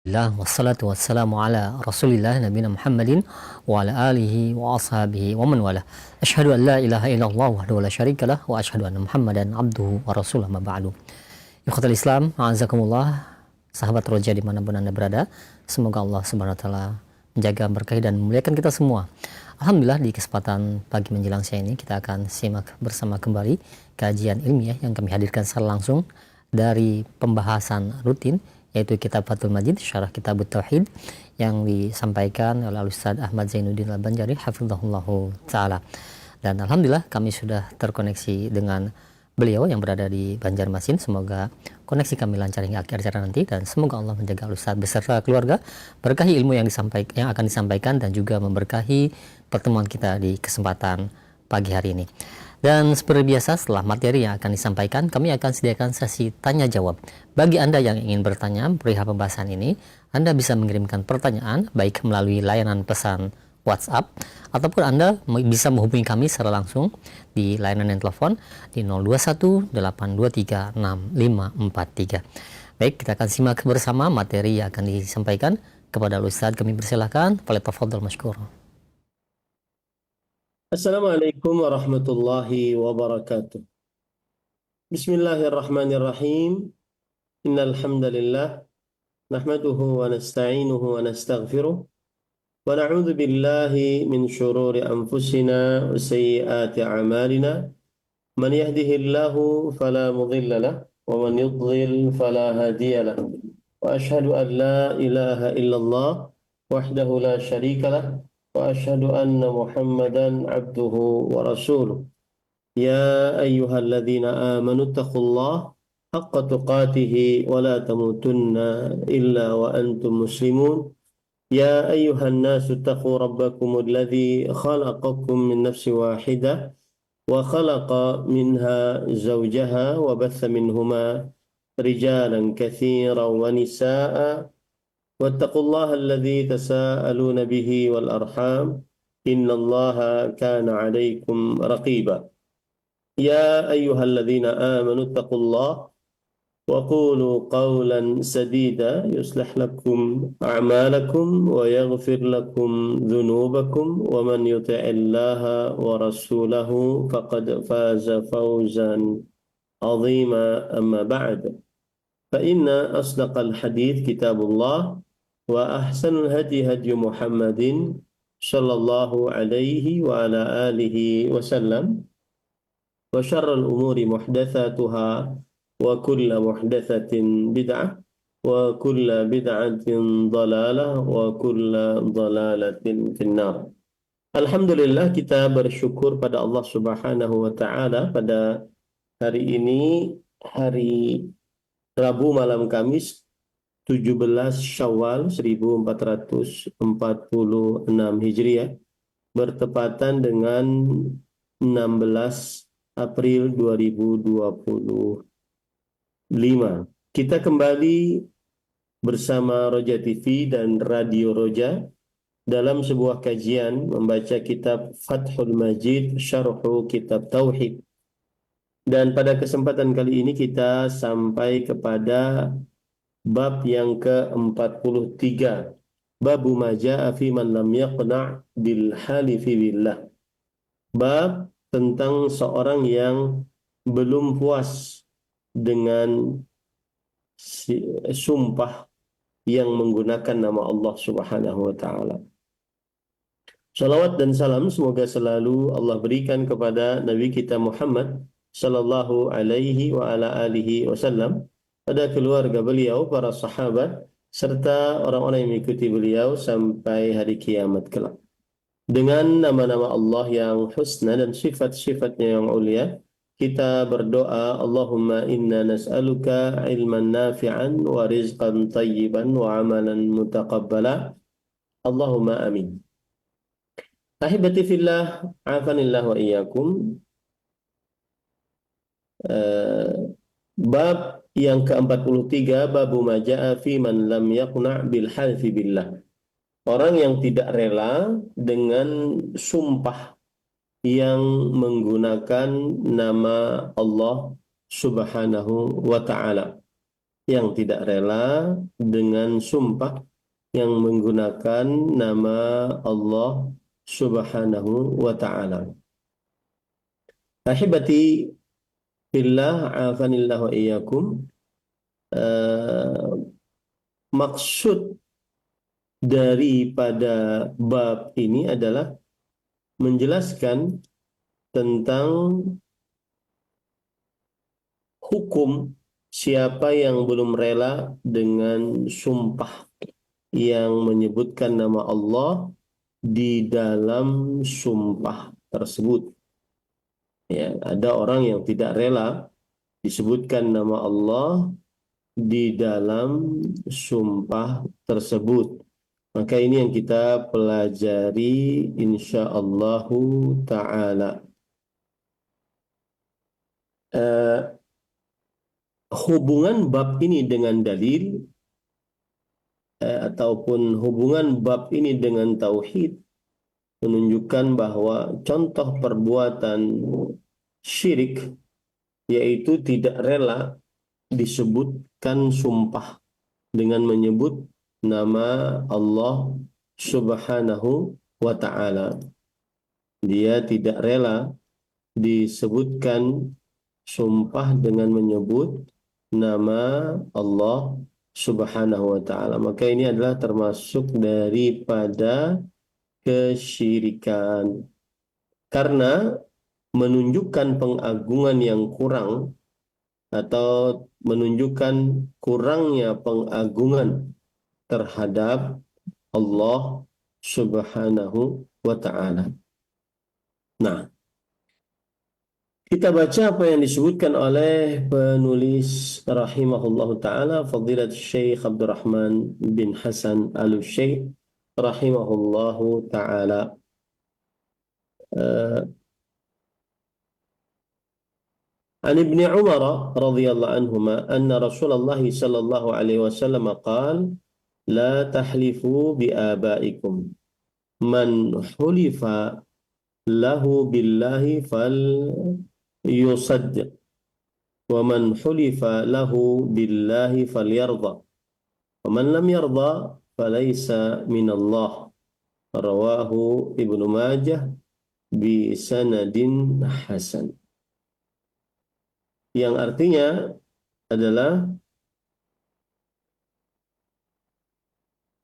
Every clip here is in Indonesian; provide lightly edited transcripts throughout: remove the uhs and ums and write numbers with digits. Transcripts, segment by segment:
Wassalatu wassalamu ala rasulillah nabina Muhammadin wa ala alihi wa ashabihi wa man wala. Ashhadu an la ilaha illallah wahdahu la syarikalah wa ashhadu anna Muhammadan abduhu wa rasuluh ma ba'du. Ikhwatal Islam, a'azakumullah, sahabat roja dimanapun Anda berada, semoga Allah subhanahu wa ta'ala menjaga, berkahi dan memuliakan kita semua. Alhamdulillah, di kesempatan pagi menjelang siang ini kita akan simak bersama kembali kajian ilmiah yang kami hadirkan secara langsung dari pembahasan rutin, yaitu kitab Fathul Majid, syarah kitab Tauhid yang disampaikan oleh Ustaz Ahmad Zainuddin Al-Banjari hafizahullahu ta'ala. Dan alhamdulillah kami sudah terkoneksi dengan beliau yang berada di Banjarmasin. Semoga koneksi kami lancar hingga akhir acara nanti, dan semoga Allah menjaga Ustaz beserta keluarga, berkahi ilmu yang akan disampaikan, dan juga memberkahi pertemuan kita di kesempatan pagi hari ini. Dan seperti biasa, setelah materi yang akan disampaikan, kami akan sediakan sesi tanya jawab. Bagi Anda yang ingin bertanya perihal pembahasan ini, Anda bisa mengirimkan pertanyaan baik melalui layanan pesan WhatsApp, ataupun Anda bisa menghubungi kami secara langsung di layanan telepon di 0218236543. Baik, kita akan simak bersama materi yang akan disampaikan. Kepada Ustaz kami persilahkan, falyatafadhal mashkur. Assalamualaikum warahmatullahi wabarakatuh. Bismillahirrahmanirrahim. Innal hamdalillah nahmaduhu wa nasta'inuhu wa nastaghfiruh wa na'udzu billahi min shururi anfusina wa sayyiati a'malina. Man yahdihillahu fala mudilla lahu wa man yudlil fala hadiya lahu. Wa ashhadu an la ilaha illallah wahdahu la syarika lahu wa ashhadu anna Muhammadan abduhu wa rasuluh. Ya ayyuhalladzina amanu taqullaha haqqa tuqatih wa la tamutunna illa wa antum muslimun. Ya ayyuhan nasu taqu rabbakumul ladzi khalaqakum min nafsin wahidah wa khalaqa minha zawjaha wa batha minhuma rijalan katsiran wa nisaa'a. واتقوا الله الذي تساءلون به والأرحام إن الله كان عليكم رقيبا. يا أيها الذين آمنوا اتقوا الله وقولوا قولا سديدا يصلح لكم أعمالكم ويغفر لكم ذنوبكم ومن يطع الله ورسوله فقد فاز فوزا عظيما. أما بعد، فإن أصدق الحديث كتاب الله وأحسن الهدي هدي محمد صلى الله عليه وعلى آله وسلم وشر الأمور محدثاتها وكل محدثة بدعة وكل بدعة ضلالة وكل ضلالة في النار. Alhamdulillah, kita bersyukur pada Allah Subhanahu wa Ta'ala pada hari ini, hari Rabu malam Kamis 17 Syawal 1446 Hijriah, bertepatan dengan 16 April 2025. Kita kembali bersama Roja TV dan Radio Roja dalam sebuah kajian membaca kitab Fathul Majid, syarhu kitab Tauhid. Dan pada kesempatan kali ini kita sampai kepada bab yang ke-43, babu ma jaa'a fi man lam yaqna' bil halifi billah. Bab tentang seorang yang belum puas dengan sumpah yang menggunakan nama Allah Subhanahu wa Ta'ala. Salawat dan salam semoga selalu Allah berikan kepada Nabi kita Muhammad sallallahu alaihi wa ala alihi wasallam, pada keluarga beliau, para sahabat, serta orang-orang yang mengikuti beliau sampai hari kiamat kelak. Dengan nama-nama Allah yang husna dan sifat-sifatnya yang ulia, kita berdoa, Allahumma inna nas'aluka ilman nafi'an wa rizqan tayyiban wa amalan mutaqabbala. Allahumma amin. Ahibati fillah, afanillah wa iyyakum. Bab yang ke-43, babu ma jaa'a fi man lam yaqna' bil halfi billah. Orang yang tidak rela dengan sumpah yang menggunakan nama Allah Subhanahu wa Ta'ala. yang tidak rela dengan sumpah yang menggunakan nama Allah Subhanahu wa ta'ala. Ahibati fillah, afanillah wa iyyakum. Eh, Maksud daripada bab ini adalah menjelaskan tentang hukum siapa yang belum rela dengan sumpah yang menyebutkan nama Allah di dalam sumpah tersebut. Ya, ada orang yang tidak rela disebutkan nama Allah di dalam sumpah tersebut. Maka ini yang kita pelajari insyaallahu ta'ala. Hubungan bab ini dengan dalil ataupun hubungan bab ini dengan tauhid menunjukkan bahwa contoh perbuatan syirik yaitu tidak rela disebutkan sumpah dengan menyebut nama Allah Subhanahu wa ta'ala. Dia tidak rela disebutkan sumpah dengan menyebut nama Allah Subhanahu wa ta'ala. Maka ini adalah termasuk daripada kesyirikan. Karena menunjukkan pengagungan yang kurang atau menunjukkan kurangnya pengagungan terhadap Allah Subhanahu wa ta'ala. Nah, kita baca apa yang disebutkan oleh penulis rahimahullahu ta'ala, Fadilat Syekh Abdurrahman bin Hasan Al-Syekh rahimahullahu ta'ala. عن ابن عمر رضي الله عنهما أن رسول الله صلى الله عليه وسلم قال لا تحلفوا بآبائكم من حلف له بالله فليصدق ومن حلف له بالله فليرضى ومن لم يرضى فليس من الله رواه ابن ماجه بسند حسن. Yang artinya adalah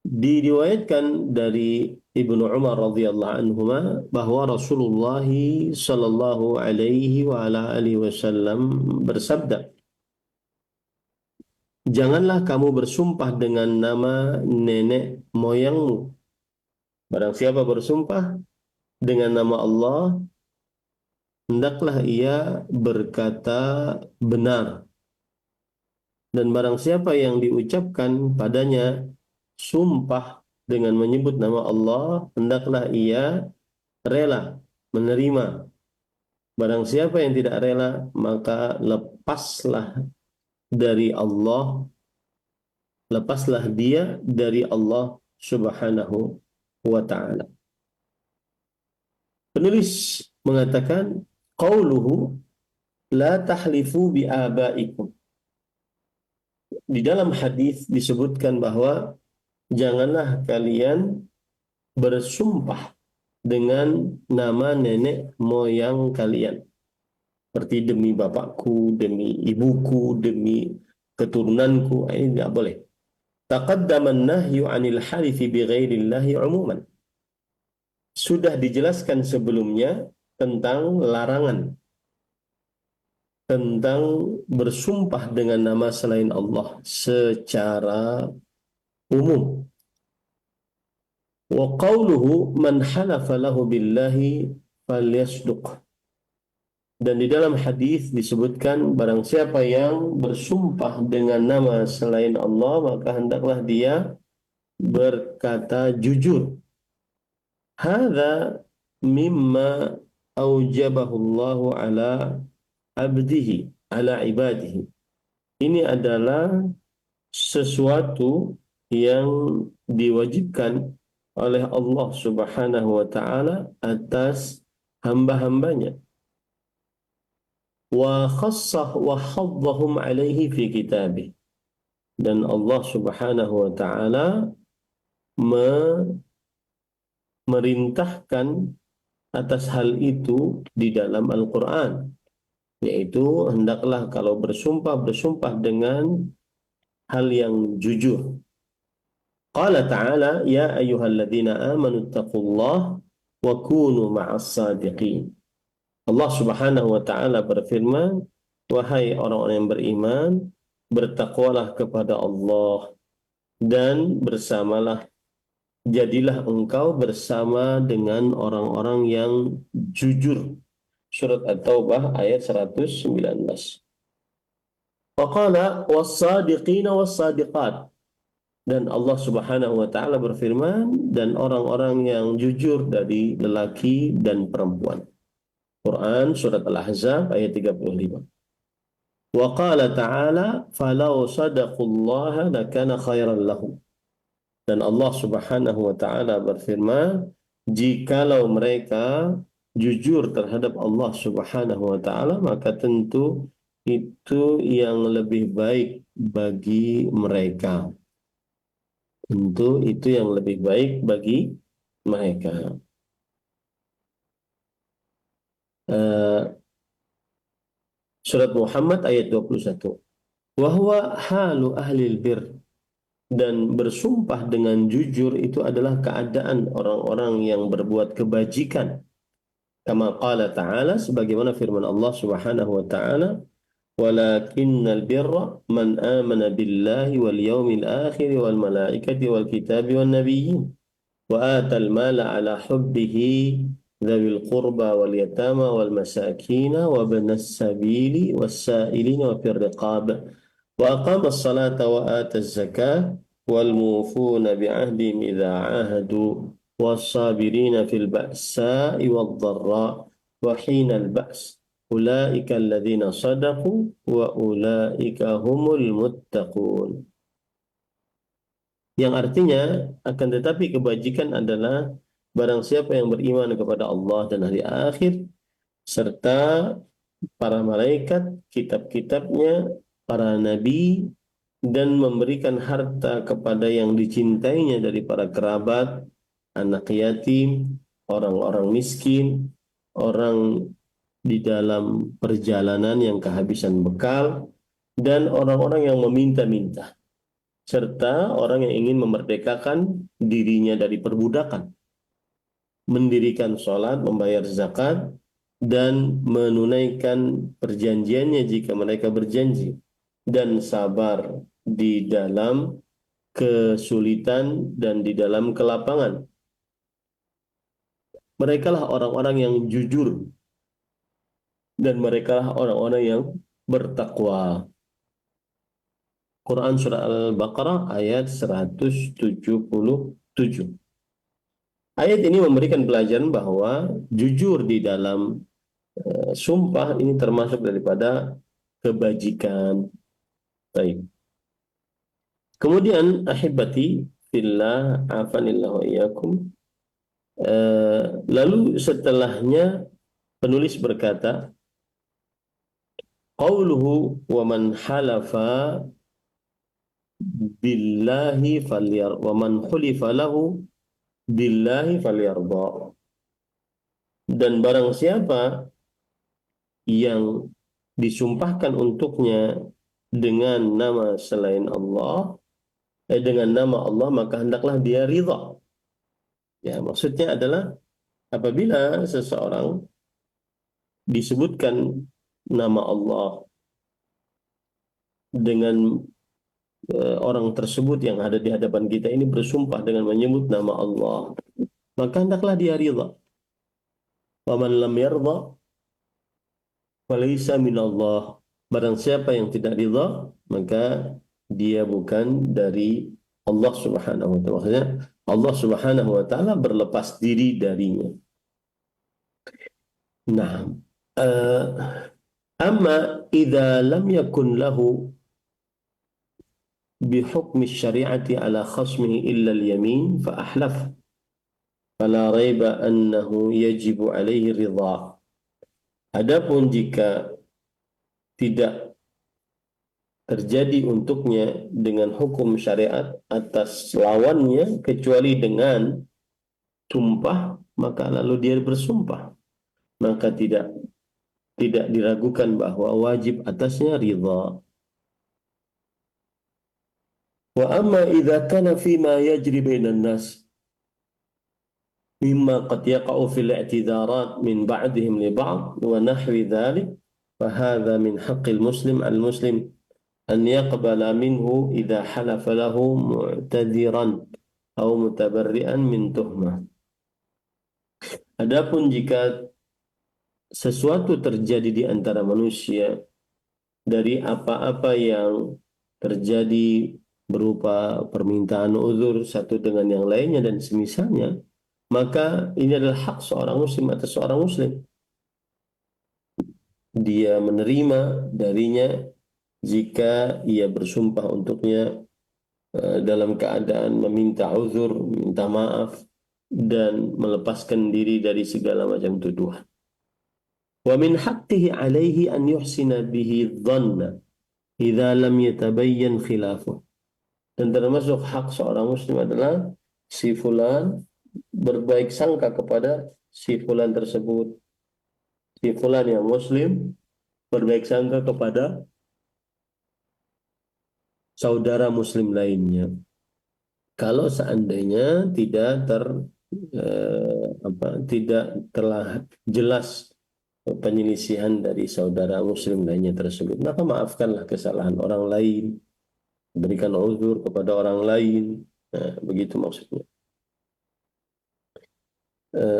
diriwayatkan dari Ibnu Umar radhiyallahu anhuma bahwa Rasulullah sallallahu alaihi wa ala alihi wasallam bersabda, janganlah kamu bersumpah dengan nama nenek moyangmu. Barang siapa bersumpah dengan nama Allah, hendaklah ia berkata benar. Dan barang siapa yang diucapkan padanya sumpah dengan menyebut nama Allah, hendaklah ia rela menerima. Barang siapa yang tidak rela, maka lepaslah dari Allah, lepaslah dia dari Allah Subhanahu wa ta'ala. Penulis mengatakan, qauluhu la tahlifu bi abaikum. Di dalam hadis disebutkan bahwa janganlah kalian bersumpah dengan nama nenek moyang kalian. Seperti demi bapakku, demi ibuku, demi keturunanku, ini tidak boleh. Taqaddama an-nahyu 'anil halifi bi ghairillahi 'umuman. Sudah dijelaskan sebelumnya tentang larangan tentang bersumpah dengan nama selain Allah secara umum. Wa qawluhu man halafa lahu billahi falyasduq. Dan di dalam hadis disebutkan barang siapa yang bersumpah dengan nama selain Allah maka hendaklah dia berkata jujur. Hadza mimma aujabahu Allah ala abdihi, ala ibadihi. Ini adalah sesuatu yang diwajibkan oleh Allah Subhanahu wa ta'ala atas hamba-hambanya. Wa khassah wa haddahum alaihi fi kitabih. dan Allah Subhanahu wa taala memerintahkan atas hal itu di dalam Al-Qur'an, yaitu hendaklah kalau bersumpah dengan hal yang jujur. Qala ta'ala ya ayyuhalladzina amanu taqullaha wa kunu ma'as sadiqin. Allah Subhanahu wa taala berfirman, wahai orang-orang yang beriman, bertakwalah kepada Allah dan jadilah engkau bersama dengan orang-orang yang jujur. Surat At-Taubah ayat 119. Waqala was-sadiqina was-sadiqat. Dan Allah Subhanahu wa taala berfirman, dan orang-orang yang jujur dari lelaki dan perempuan. Quran surat Al-Ahzab ayat 35. Wa qala ta'ala falau sadaqullaha lakana khairan lahum. Dan Allah Subhanahu wa taala berfirman, jikalau mereka jujur terhadap Allah Subhanahu wa taala, maka tentu itu yang lebih baik bagi mereka. Tentu itu yang lebih baik bagi mereka. Surat Muhammad ayat 21. Wa huwa halu ahlil bir. Dan bersumpah dengan jujur itu adalah keadaan orang-orang yang berbuat kebajikan. Kama qala ta'ala, sebagaimana firman Allah Subhanahu wa ta'ala, walakinnal birra man amana billahi wal yawmil akhir wal malaikati wal kitabi wan nabiyyin wa atal mala ala hubbihi dzawil qurba wal yatama wal masakin wa ibnas sabili was sa'ilina wa fir riqab wa aqama as-salata wa ata az-zakah wal mufuna bi 'ahdihim idza 'ahadu was sabirina fil ba'sa'i wad dharra wa hinal ba's ulaika alladzina sadaqu wa ulaika humul muttaqun. Yang artinya, akan tetapi kebajikan adalah barang siapa yang beriman kepada Allah dan hari akhir serta para malaikat, kitab-kitabnya, para nabi, dan memberikan harta kepada yang dicintainya dari para kerabat, anak yatim, orang-orang miskin, orang di dalam perjalanan yang kehabisan bekal, dan orang-orang yang meminta-minta, serta orang yang ingin memerdekakan dirinya dari perbudakan, mendirikan sholat, membayar zakat, dan menunaikan perjanjiannya jika mereka berjanji, dan sabar di dalam kesulitan dan di dalam kelapangan. Merekalah orang-orang yang jujur, dan merekalah orang-orang yang bertakwa. Quran surah Al-Baqarah ayat 177. Ayat ini memberikan pelajaran bahwa jujur di dalam sumpah ini termasuk daripada kebajikan. Baik. Kemudian ahibati fillah afanillah wa iyyakum. Lalu setelahnya penulis berkata, qauluhu wa man halafa billahi falyar wa man hulifa lahu billahi falyarda. Dan barang siapa yang disumpahkan untuknya dengan nama selain Allah, dengan nama Allah, maka hendaklah dia ridha. Ya, maksudnya adalah apabila seseorang disebutkan nama Allah dengan orang tersebut yang ada di hadapan kita ini bersumpah dengan menyebut nama Allah, maka hendaklah dia ridha. Wa man lam yarda falaysa minallah. Barang siapa yang tidak ridha, maka dia bukan dari Allah Subhanahu wa ta'ala. Maksudnya Allah Subhanahu wa ta'ala berlepas diri darinya. Nah, amma idza lam yakun lahu بحكم الشريعة على خصمه إلا اليمين فأحلف فلا ريب أنه يجب عليه الرضا. Adapun jika tidak terjadi untuknya dengan hukum syariat atas lawannya kecuali dengan sumpah, maka lalu dia bersumpah, maka tidak diragukan bahwa wajib atasnya ridha. Wa amma idza kana fima yajri bainan nas mimma qad yaqa'u fil i'tidarat min ba'dihim li ba'd wa nahwi dhalik fa hadha min haqqil muslim al muslim an yaqbala minhu idza halafa lahu mu'tadiran aw mutabarri'an min tuhmah. Adapun jika sesuatu terjadi di antara manusia dari apa-apa yang terjadi berupa permintaan uzur satu dengan yang lainnya dan semisalnya, maka ini adalah hak seorang muslim atas seorang muslim. Dia menerima darinya jika ia bersumpah untuknya dalam keadaan meminta uzur, minta maaf, dan melepaskan diri dari segala macam tuduhan. Wa min haqqihi alaihi an yuhsina bihi dhanna idza lam yatabayyan khilafuh. Dan termasuk hak seorang muslim adalah si fulan berbaik sangka kepada si fulan tersebut. Si fulan yang muslim berbaik sangka kepada saudara muslim lainnya. Kalau seandainya tidak telah jelas penyelisihan dari saudara muslim lainnya tersebut, maka maafkanlah kesalahan orang lain, berikan uzur kepada orang lain. Nah, begitu maksudnya.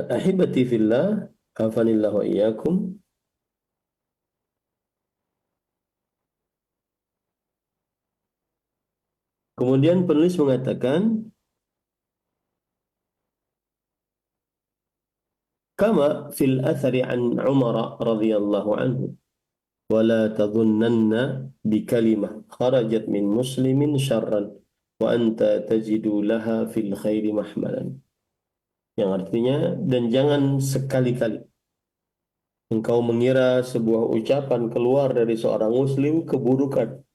Ahibati fillah, afanillahu iyyakum. Kemudian penulis mengatakan, kama fil athari an Umar radhiyallahu anhu, wala tadhunnanna bi kalimah kharajat min muslimin syarran wa anta tajidu laha fil khairi mahmalan. Yang artinya, dan jangan sekali-kali engkau mengira sebuah ucapan keluar dari seorang muslim keburukan,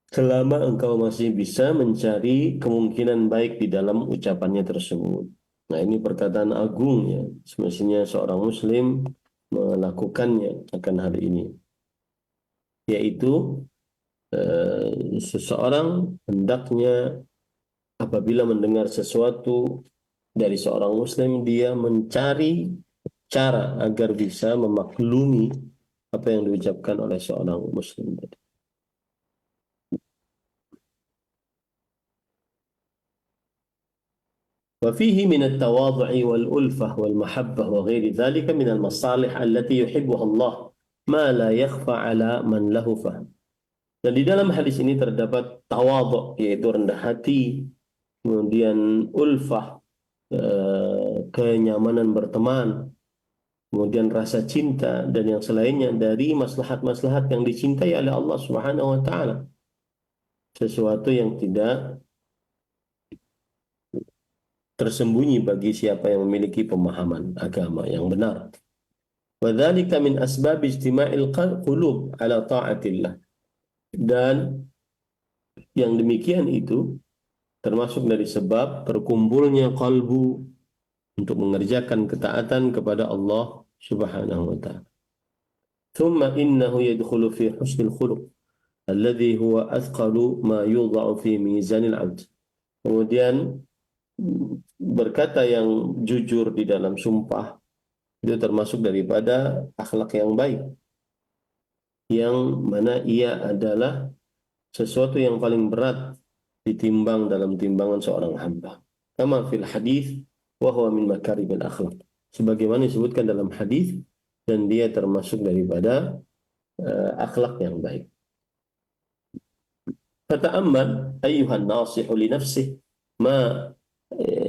selama engkau masih bisa mencari kemungkinan baik di dalam ucapannya tersebut. Nah, ini perkataan agung ya. Semestinya seorang muslim melakukannya akan hal ini. Yaitu seseorang hendaknya apabila mendengar sesuatu dari seorang muslim, dia mencari cara agar bisa memaklumi apa yang diucapkan oleh seorang muslim tadi. وفيه من التواضع والألفة والمحبة وغير ذلك من المصالح التي يحبها الله ما لا يخفى على من له فهم. Dan di dalam hadis ini terdapat tawadhu, yaitu rendah hati, kemudian ulfah, kenyamanan berteman, kemudian rasa cinta dan yang selainnya dari maslahat-maslahat yang dicintai oleh Allah Subhanahu wa taala. Sesuatu yang tidak tersembunyi bagi siapa yang memiliki pemahaman agama yang benar. Wa dzalika min asbab ijtima'il qulub ala ta'atillah. Dan yang demikian itu termasuk dari sebab terkumpulnya kalbu untuk mengerjakan ketaatan kepada Allah Subhanahu wa taala. Thumma innahu yadkhulu fi husnil khuluq alladhi huwa athqalu ma yudha'u fi mizanil 'abd. Kemudian berkata yang jujur di dalam sumpah itu termasuk daripada akhlak yang baik, yang mana ia adalah sesuatu yang paling berat ditimbang dalam timbangan seorang hamba. Kama fil hadis wa huwa min makarimil akhlak. Sebagaimana disebutkan dalam hadis, dan dia termasuk daripada akhlak yang baik. Fata'ammal ayyuhan nasihu li nafsihi ma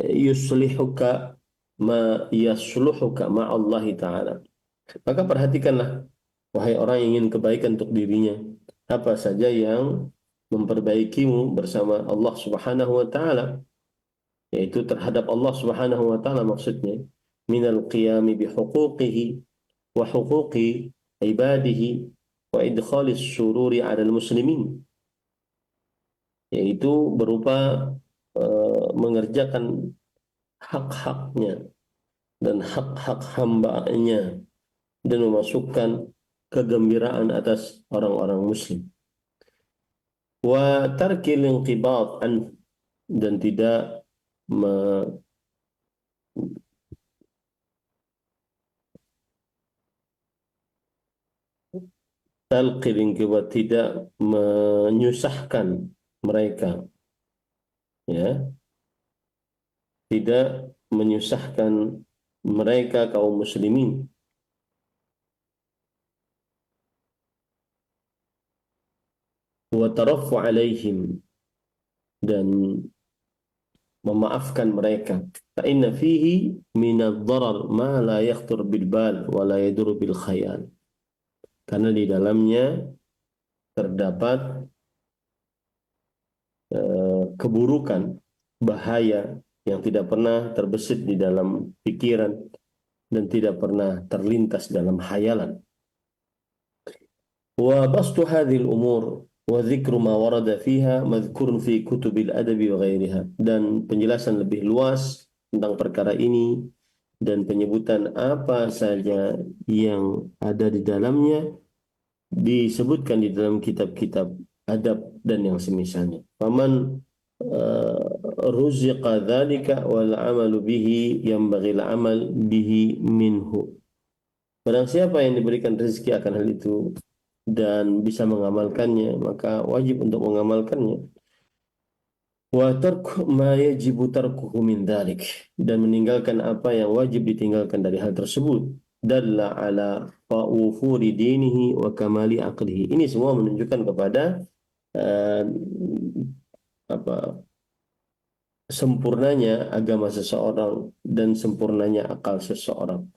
yuslihuka ma yasluhuka ma'allahi ta'ala. Maka perhatikanlah, wahai orang yang ingin kebaikan untuk dirinya, apa saja yang memperbaikimu bersama Allah Subhanahu wa taala, yaitu terhadap Allah Subhanahu wa taala maksudnya, minal qiyami bi huquqihi wa huquqi ibadihi, wa idkhalis sururi 'alal muslimin, yaitu berupa mengerjakan hak-haknya dan hak-hak hambanya dan memasukkan kegembiraan atas orang-orang muslim. Wa tarkil inqibat an, dan tidak talqil inqibat, tidak menyusahkan mereka, ya, tidak menyusahkan mereka kaum muslimin. Wa tarafu alaihim, dan memaafkan mereka. Fa inna fihi min ad-darar ma la yakhtur bil bal wa la yadur bil khayal. Karena di dalamnya terdapat keburukan, bahaya yang tidak pernah terbesit di dalam pikiran dan tidak pernah terlintas dalam hayalan. Wa bastu hadhil umur wa dzikru ma warada fiha madhkurun fi kutubil adabi wa ghairiha, dan penjelasan lebih luas tentang perkara ini dan penyebutan apa saja yang ada di dalamnya disebutkan di dalam kitab-kitab adab dan yang semisalnya. Faman ruziqa dzalika wal amalu bihi yanbaghi al amal bihi minhu. Barang siapa yang diberikan rezeki akan hal itu dan bisa mengamalkannya, maka wajib untuk mengamalkannya. Wa tarku ma yajibu tarkuhu min dzalik, dan meninggalkan apa yang wajib ditinggalkan dari hal tersebut. Dalla ala wufuri dinihi wa kamali aqlihi. Ini semua menunjukkan kepada sempurnanya agama seseorang dan sempurnanya akal seseorang.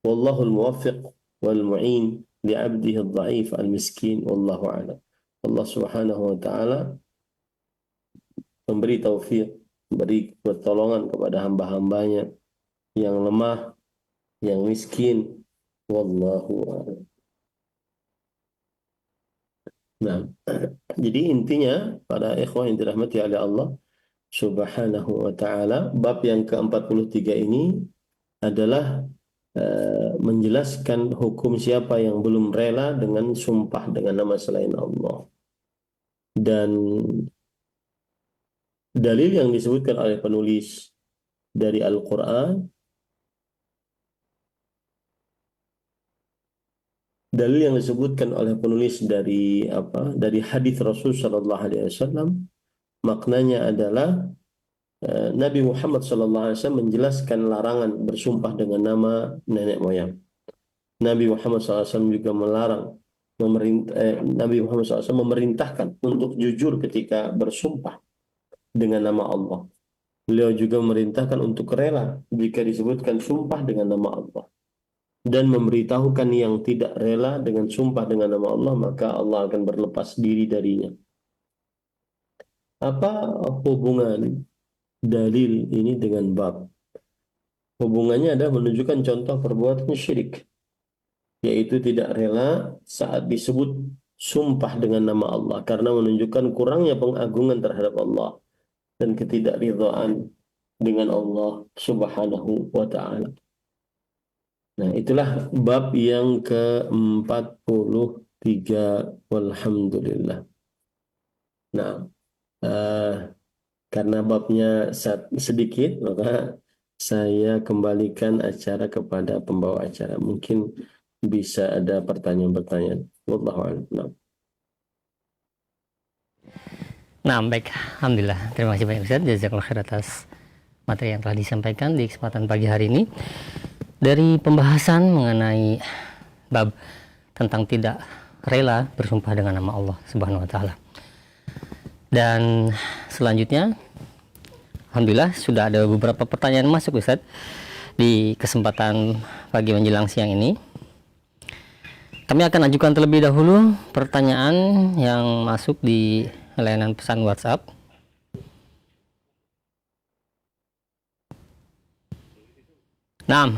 Wallahul muwaffiq wal mu'in li'abdihi ad-dha'if al-miskin, wallahu a'lam. Allah Subhanahu wa taala memberi taufik, memberi pertolongan kepada hamba-hambanya yang lemah, yang miskin, wallahu a'lam. Nah, jadi intinya para ikhwah yang dirahmati oleh Allah Subhanahu wa taala, bab yang ke-43 ini adalah menjelaskan hukum siapa yang belum rela dengan sumpah dengan nama selain Allah. Dan dalil yang disebutkan oleh penulis dari Al-Quran, dalil yang disebutkan oleh penulis dari hadis Rasul sallallahu alaihi wasallam, maknanya adalah Nabi Muhammad SAW menjelaskan larangan bersumpah dengan nama nenek moyang. Nabi Muhammad SAW juga Nabi Muhammad SAW memerintahkan untuk jujur ketika bersumpah dengan nama Allah. Beliau juga memerintahkan untuk rela jika disebutkan sumpah dengan nama Allah, dan memberitahukan yang tidak rela dengan sumpah dengan nama Allah, maka Allah akan berlepas diri darinya. Apa hubungan dalil ini dengan bab? Hubungannya adalah menunjukkan contoh perbuatan syirik, yaitu tidak rela saat disebut sumpah dengan nama Allah, karena menunjukkan kurangnya pengagungan terhadap Allah dan ketidakridhaan dengan Allah Subhanahu wa ta'ala. Nah, itulah bab yang ke-43, walhamdulillah. Nah, karena babnya sedikit, maka saya kembalikan acara kepada pembawa acara. Mungkin bisa ada pertanyaan-pertanyaan. Wallahu a'lam. Nah, baik. Alhamdulillah. Terima kasih banyak Ustaz. Jazakallahu khair atas materi yang telah disampaikan di kesempatan pagi hari ini. Dari pembahasan mengenai bab tentang tidak rela bersumpah dengan nama Allah Subhanahu wa taala. Dan selanjutnya, alhamdulillah sudah ada beberapa pertanyaan masuk Ustaz di kesempatan pagi menjelang siang ini. Kami akan ajukan terlebih dahulu pertanyaan yang masuk di layanan pesan WhatsApp. Nah,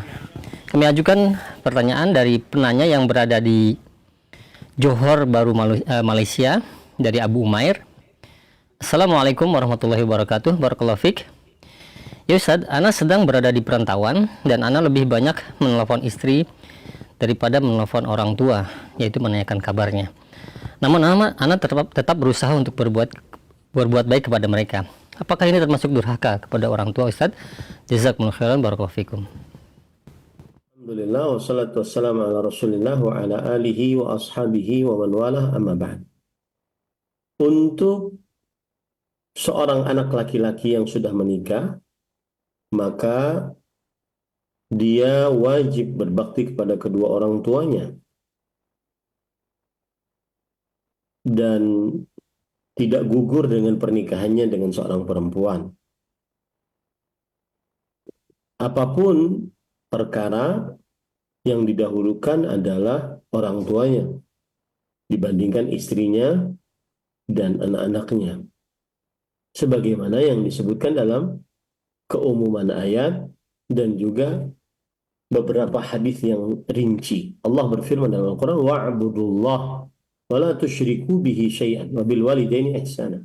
kami ajukan pertanyaan dari penanya yang berada di Johor Baru, Malaysia, dari Abu Umair. Assalamualaikum warahmatullahi wabarakatuh. Barakallahu fiik. Ya Ustaz, ana sedang berada di perantauan dan ana lebih banyak menelpon istri daripada menelpon orang tua, yaitu menanyakan kabarnya. Namun ana tetap berusaha untuk berbuat baik kepada mereka. Apakah ini termasuk durhaka kepada orang tua, Ustaz? Jazakumullahu khairan, barakallahu fikum. Alhamdulillah, wassalatu wassalamu ala rasulillah wa ala alihi wa ashabihi wa man walah, amma ba'd. Untuk seorang anak laki-laki yang sudah menikah, maka dia wajib berbakti kepada kedua orang tuanya dan tidak gugur dengan pernikahannya dengan seorang perempuan. Apapun perkara, yang didahulukan adalah orang tuanya dibandingkan istrinya dan anak-anaknya, sebagaimana yang disebutkan dalam keumuman ayat dan juga beberapa hadis yang rinci. Allah berfirman dalam Al-Quran, wa'budullah wa la tusyriku bihi syai'an wa bil walidaini ihsana.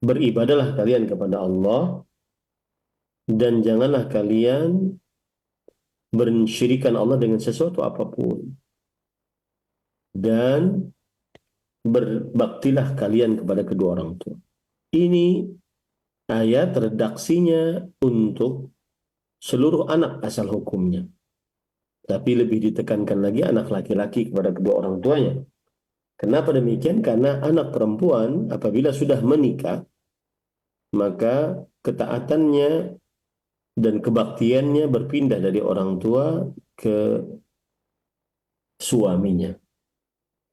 Beribadalah kalian kepada Allah dan janganlah kalian mensyirikan Allah dengan sesuatu apapun, dan berbaktilah kalian kepada kedua orang tua. Ini ayat redaksinya untuk seluruh anak asal hukumnya, tapi lebih ditekankan lagi anak laki-laki kepada kedua orang tuanya. Kenapa demikian? Karena anak perempuan apabila sudah menikah, maka ketaatannya dan kebaktiannya berpindah dari orang tua ke suaminya.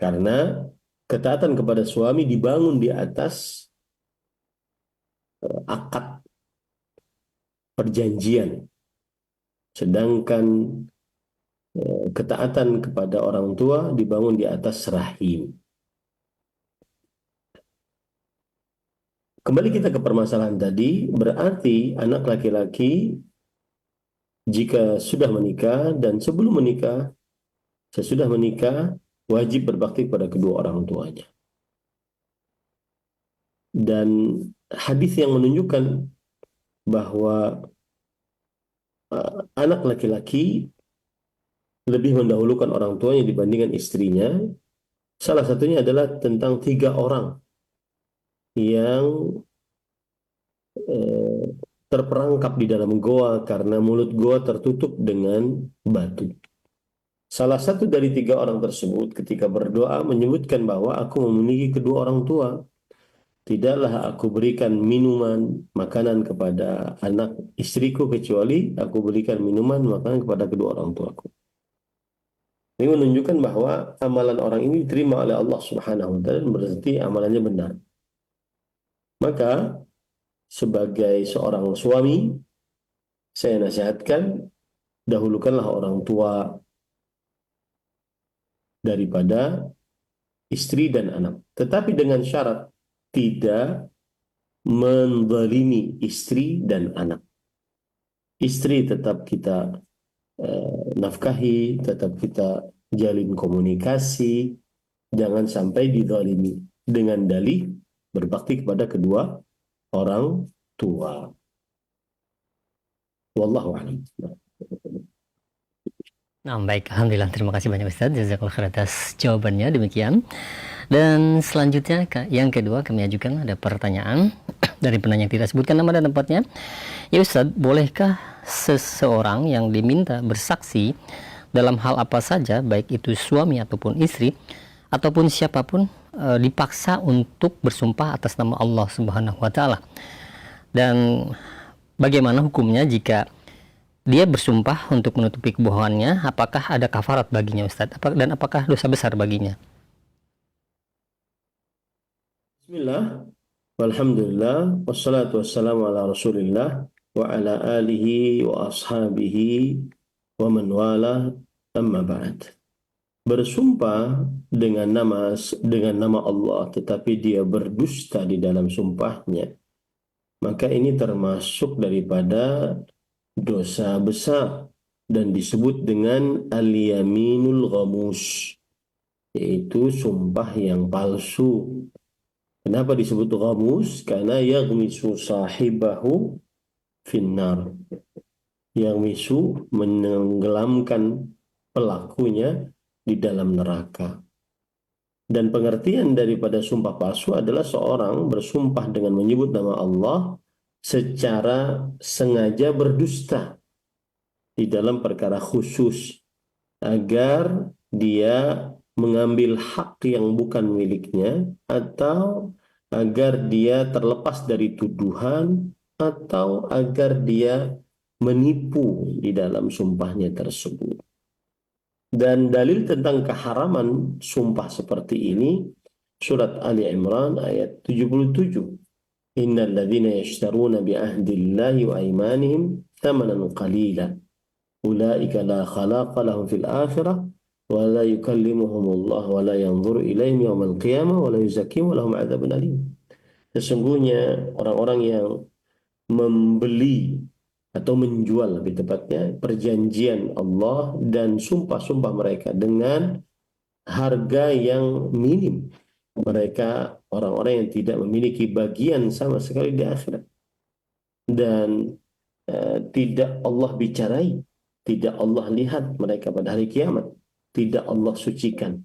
Karena ketaatan kepada suami dibangun di atas akad perjanjian. Sedangkan ketaatan kepada orang tua dibangun di atas rahim. Kembali kita ke permasalahan tadi, berarti anak laki-laki jika sudah menikah dan sebelum menikah, sesudah menikah, wajib berbakti kepada kedua orang tuanya. Dan hadis yang menunjukkan bahwa anak laki-laki lebih mendahulukan orang tuanya dibandingkan istrinya, salah satunya adalah tentang 3 orang yang terperangkap di dalam goa karena mulut goa tertutup dengan batu. Salah satu dari 3 orang tersebut ketika berdoa menyebutkan bahwa aku memiliki kedua orang tua, tidaklah aku berikan minuman, makanan kepada anak istriku kecuali aku berikan minuman, makanan kepada kedua orang tuaku. Ini menunjukkan bahwa amalan orang ini diterima oleh Allah Subhanahu wa taala, berarti amalannya benar. Maka sebagai seorang suami, saya nasihatkan, dahulukanlah orang tua daripada istri dan anak. Tetapi dengan syarat tidak menzalimi istri dan anak. Istri tetap kita nafkahi, tetap kita jalin komunikasi, jangan sampai dizalimi dengan dalih berbakti kepada kedua orang tua. Wallahu a'lam. Nah, baik, alhamdulillah, terima kasih banyak Ustaz, jazakallahu khair atas jawabannya. Demikian. Dan selanjutnya yang kedua kami ajukan ada pertanyaan dari penanya yang tidak sebutkan nama dan tempatnya. Ya Ustaz, bolehkah seseorang yang diminta bersaksi dalam hal apa saja, baik itu suami ataupun istri ataupun siapapun, dipaksa untuk bersumpah atas nama Allah Subhanahu wa taala? Dan bagaimana hukumnya jika dia bersumpah untuk menutupi kebohongannya? Apakah ada kafarat baginya Ustaz? Dan apakah dosa besar baginya? Bismillah, walhamdulillah, wassalatu wassalamu ala rasulillah wa ala alihi wa ashabihi wa man wala, amma ba'd. Bersumpah dengan nama Allah tetapi dia berdusta di dalam sumpahnya, maka ini termasuk daripada dosa besar dan disebut dengan al-yaminul ghamus. yaitu sumpah yang palsu. Kenapa disebut ghamus? Karena yaghmisu sahibahu finnar. Yaghmisu menenggelamkan pelakunya di dalam neraka. Dan pengertian daripada sumpah palsu adalah seorang bersumpah dengan menyebut nama Allah secara sengaja berdusta di dalam perkara khusus agar dia mengambil hak yang bukan miliknya atau agar dia terlepas dari tuduhan atau agar dia menipu di dalam sumpahnya tersebut. Dan dalil tentang keharaman sumpah seperti ini surat Ali Imran ayat 77. Innal ladzina yashtaruna bi ahdillahi wa aymanihim thamanan qalila ulaika la khalaqa lahum fil akhirah wa la yukallimuhumullah wa la yanzuru ilaihim yawmal qiyamah wa la yuzakkihim wa lahum adzabun alim. Sesungguhnya orang-orang yang membeli atau menjual lebih tepatnya perjanjian Allah dan sumpah-sumpah mereka dengan harga yang minim. Mereka orang-orang yang tidak memiliki bagian sama sekali di akhirat. Dan tidak Allah bicarai, tidak Allah lihat mereka pada hari kiamat, tidak Allah sucikan,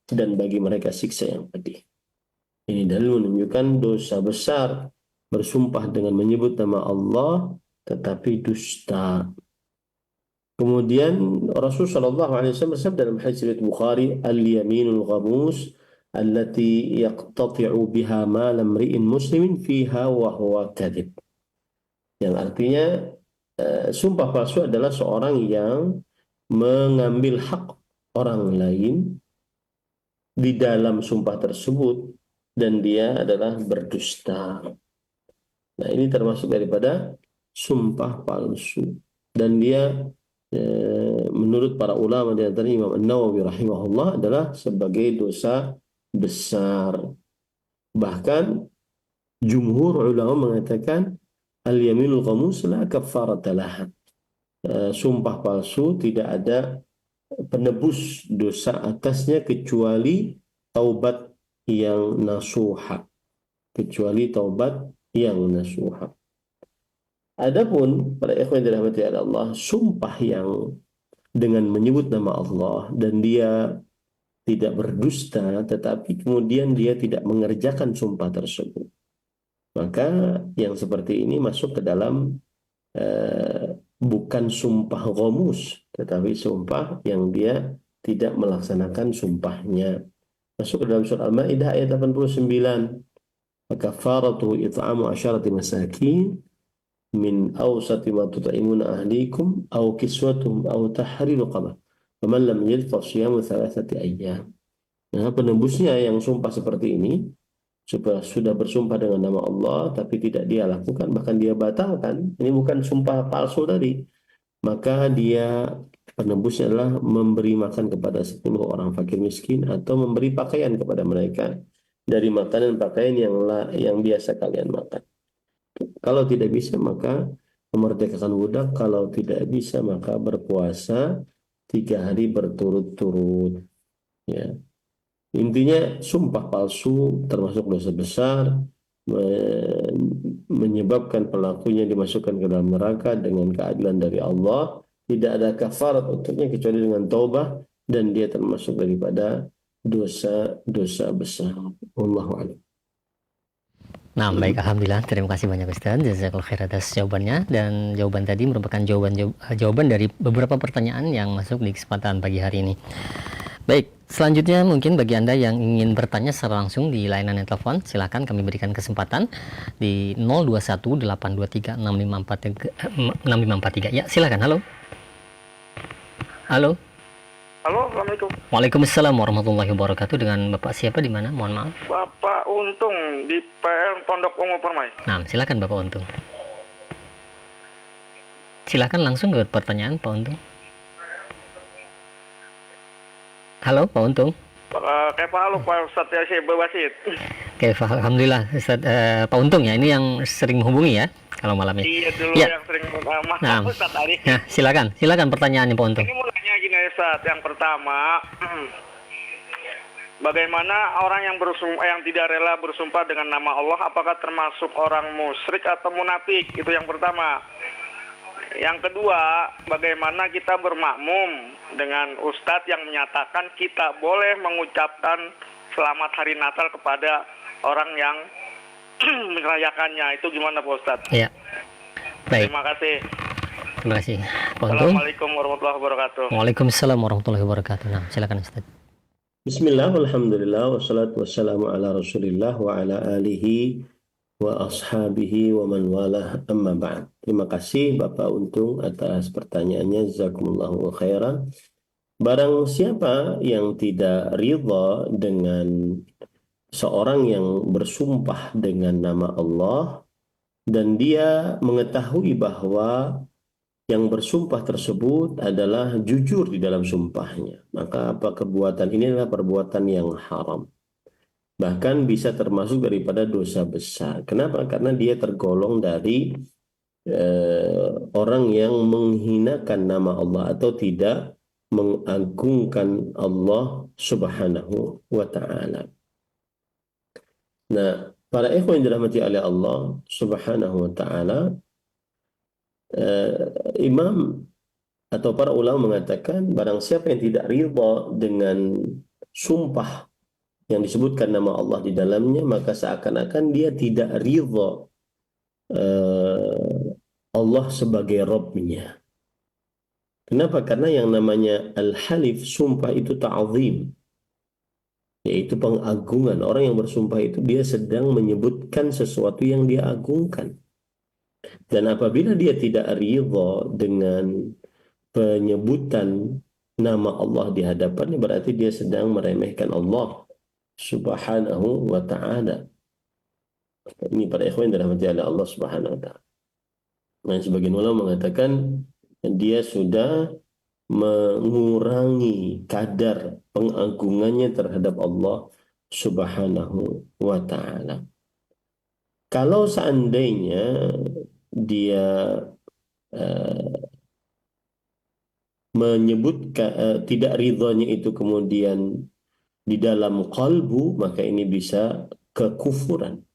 dan bagi mereka siksa yang pedih. Ini dalil menunjukkan dosa besar bersumpah dengan menyebut nama Allah tetapi dusta. Kemudian Rasulullah SAW bersabda dalam hadis riwayat Bukhari, al-yaminul ghamus allati yaqtati'u biha mal imri'in muslimin fiha wa huwa kadhib. Yang artinya sumpah palsu adalah seorang yang mengambil hak orang lain di dalam sumpah tersebut dan dia adalah berdusta. Nah, ini termasuk daripada sumpah palsu. Dan dia menurut para ulama di antara Imam An-Nawawi rahimahullah adalah sebagai dosa besar. Bahkan jumhur ulama mengatakan al-yaminul ghamus la kafarata laha. Sumpah palsu tidak ada penebus dosa atasnya kecuali taubat yang nasuha. Kecuali taubat yang nasuha. Adapun para ikhwan yang dirahmati Allah, sumpah yang dengan menyebut nama Allah dan dia tidak berdusta, tetapi kemudian dia tidak mengerjakan sumpah tersebut, maka yang seperti ini masuk ke dalam bukan sumpah ghamus, tetapi sumpah yang dia tidak melaksanakan sumpahnya. Masuk ke dalam surah Al-Maidah ayat 89. Kafaratu it'amu 'asharati masakin min awsati ma tut'imuna ahlikum aw kiswatuhum aw tahriru raqabah faman lam yajid fa siyamu thalathati ayyam. Nah, penembusnya yang sumpah seperti ini sudah bersumpah dengan nama Allah tapi tidak dia lakukan, bahkan dia batalkan, ini bukan sumpah palsu tadi, maka dia penembusnya adalah memberi makan kepada 10 orang fakir miskin atau memberi pakaian kepada mereka dari makanan pakaian yang biasa kalian makan. Kalau tidak bisa maka memerdekakan budak, kalau tidak bisa maka berpuasa 3 hari berturut-turut. Ya. Intinya sumpah palsu termasuk dosa besar, menyebabkan pelakunya dimasukkan ke dalam neraka dengan keadilan dari Allah. Tidak ada kafarat untuknya kecuali dengan taubah, dan dia termasuk daripada dosa-dosa besar. Wallahu a'lam. Nah, baik, alhamdulillah. Terima kasih banyak Ustaz. Jazakallahu khair atas jawabannya, dan jawaban tadi merupakan jawaban dari beberapa pertanyaan yang masuk di kesempatan pagi hari ini. Baik, selanjutnya mungkin bagi Anda yang ingin bertanya secara langsung di layanan telepon, silakan kami berikan kesempatan di 0218236543. Ya, silakan. Halo. Halo. Halo, Assalamualaikum. Waalaikumsalam warahmatullahi wabarakatuh. Dengan Bapak siapa di mana? Mohon maaf. Bapak Untung di PL Pondok Ungu Permai. Nah, silakan Bapak Untung. Silakan langsung ke pertanyaan Pak Untung. Halo Pak Untung. Kayak halo Pak Ustadz Yasir Bawasid. Oke, alhamdulillah Ustaz, Pak Untung ya, ini yang sering menghubungi ya kalau malam ini. Iya dulu Ya. yang sering Nah, Ustadz tadi. Nah, silakan pertanyaannya Pak Untung. Ini mau nanya gini Ustadz, yang pertama bagaimana orang yang yang tidak rela bersumpah dengan nama Allah, apakah termasuk orang musyrik atau munafik? Itu yang pertama. Yang kedua, bagaimana kita bermakmum dengan ustadz yang menyatakan kita boleh mengucapkan selamat hari Natal kepada orang yang merayakannya. Itu gimana Pak Ustadz? Iya. Baik. Terima kasih. Terima kasih. Assalamualaikum warahmatullahi wabarakatuh. Waalaikumsalam warahmatullahi wabarakatuh. Nah, silakan Ustaz. Bismillah, alhamdulillah, wassalatu wassalamu ala rasulillah wa ala alihi wa ashabihi wa man walah, amma ba'd. Terima kasih Bapak Untung atas pertanyaannya, jazakumullahu khairan. Barang siapa yang tidak ridha dengan seorang yang bersumpah dengan nama Allah dan dia mengetahui bahwa yang bersumpah tersebut adalah jujur di dalam sumpahnya, maka perbuatan ini adalah perbuatan yang haram. Bahkan bisa termasuk daripada dosa besar. Kenapa? Karena dia tergolong dari orang yang menghinakan nama Allah atau tidak mengagungkan Allah Subhanahu wa ta'ala. Nah, para ikhwan yang dirahmati oleh Allah Subhanahu wa ta'ala, imam atau para ulama mengatakan barang siapa yang tidak ridha dengan sumpah yang disebutkan nama Allah di dalamnya, maka seakan-akan dia tidak ridha Allah sebagai Rabb-nya. Kenapa? Karena yang namanya al-halif, sumpah itu ta'zim, yaitu pengagungan. Orang yang bersumpah itu dia sedang menyebutkan sesuatu yang dia agungkan. Dan apabila dia tidak ridha dengan penyebutan nama Allah di hadapannya, berarti dia sedang meremehkan Allah Subhanahu wa ta'ala. Ini para ikhwan dirahmati oleh Allah Subhanahu wa ta'ala. Nah, sebagian ulama mengatakan dia sudah mengurangi kadar pengagungannya terhadap Allah Subhanahu wa ta'ala. Kalau seandainya dia menyebutkan tidak ridhonya itu kemudian di dalam qalbu, maka ini bisa kekufuran.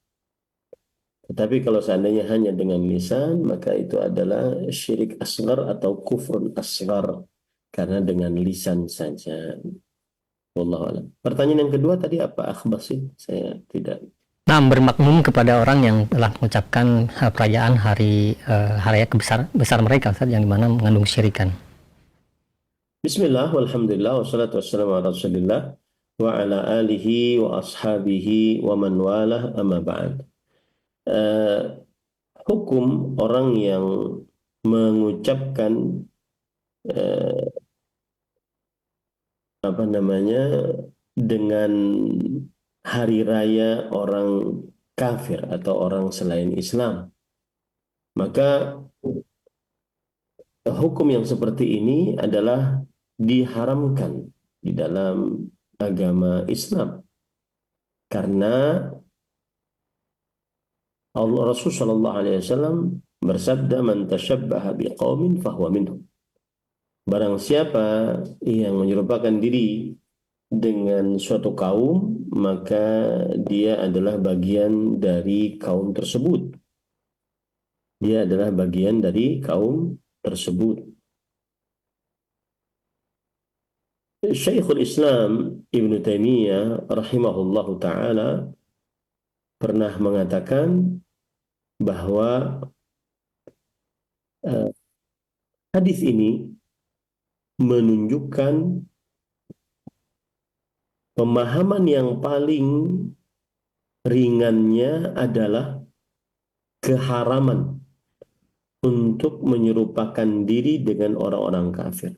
Tetapi kalau seandainya hanya dengan lisan, maka itu adalah syirik asghar atau kufrun asghar, karena dengan lisan saja. Wallahu a'lam. Pertanyaan yang kedua tadi apa, Akhbasi? Saya tidak. Nah, bermakmum kepada orang yang telah mengucapkan perayaan hari raya besar mereka, Ustaz, yang dimana mengandung syirikan. Bismillah, walhamdulillah, wassalatu wassalamu ala rasulillah wa ala alihi wa ashabihi wa man walah, amma ba'd. Hukum orang yang mengucapkan dengan hari raya orang kafir atau orang selain Islam, maka hukum yang seperti ini adalah diharamkan di dalam agama Islam, karena Allah Rasul Shallallahu Alaihi Wasallam bersabda, "Man tashabbaha biqaumin fahuwa minhum." Barang siapa yang menyerupakan diri dengan suatu kaum, maka dia adalah bagian dari kaum tersebut. Dia adalah bagian dari kaum tersebut. Syekhul Islam Ibn Taimiyah rahimahullahu ta'ala pernah mengatakan bahwa hadis ini menunjukkan pemahaman yang paling ringannya adalah keharaman untuk menyerupakan diri dengan orang-orang kafir.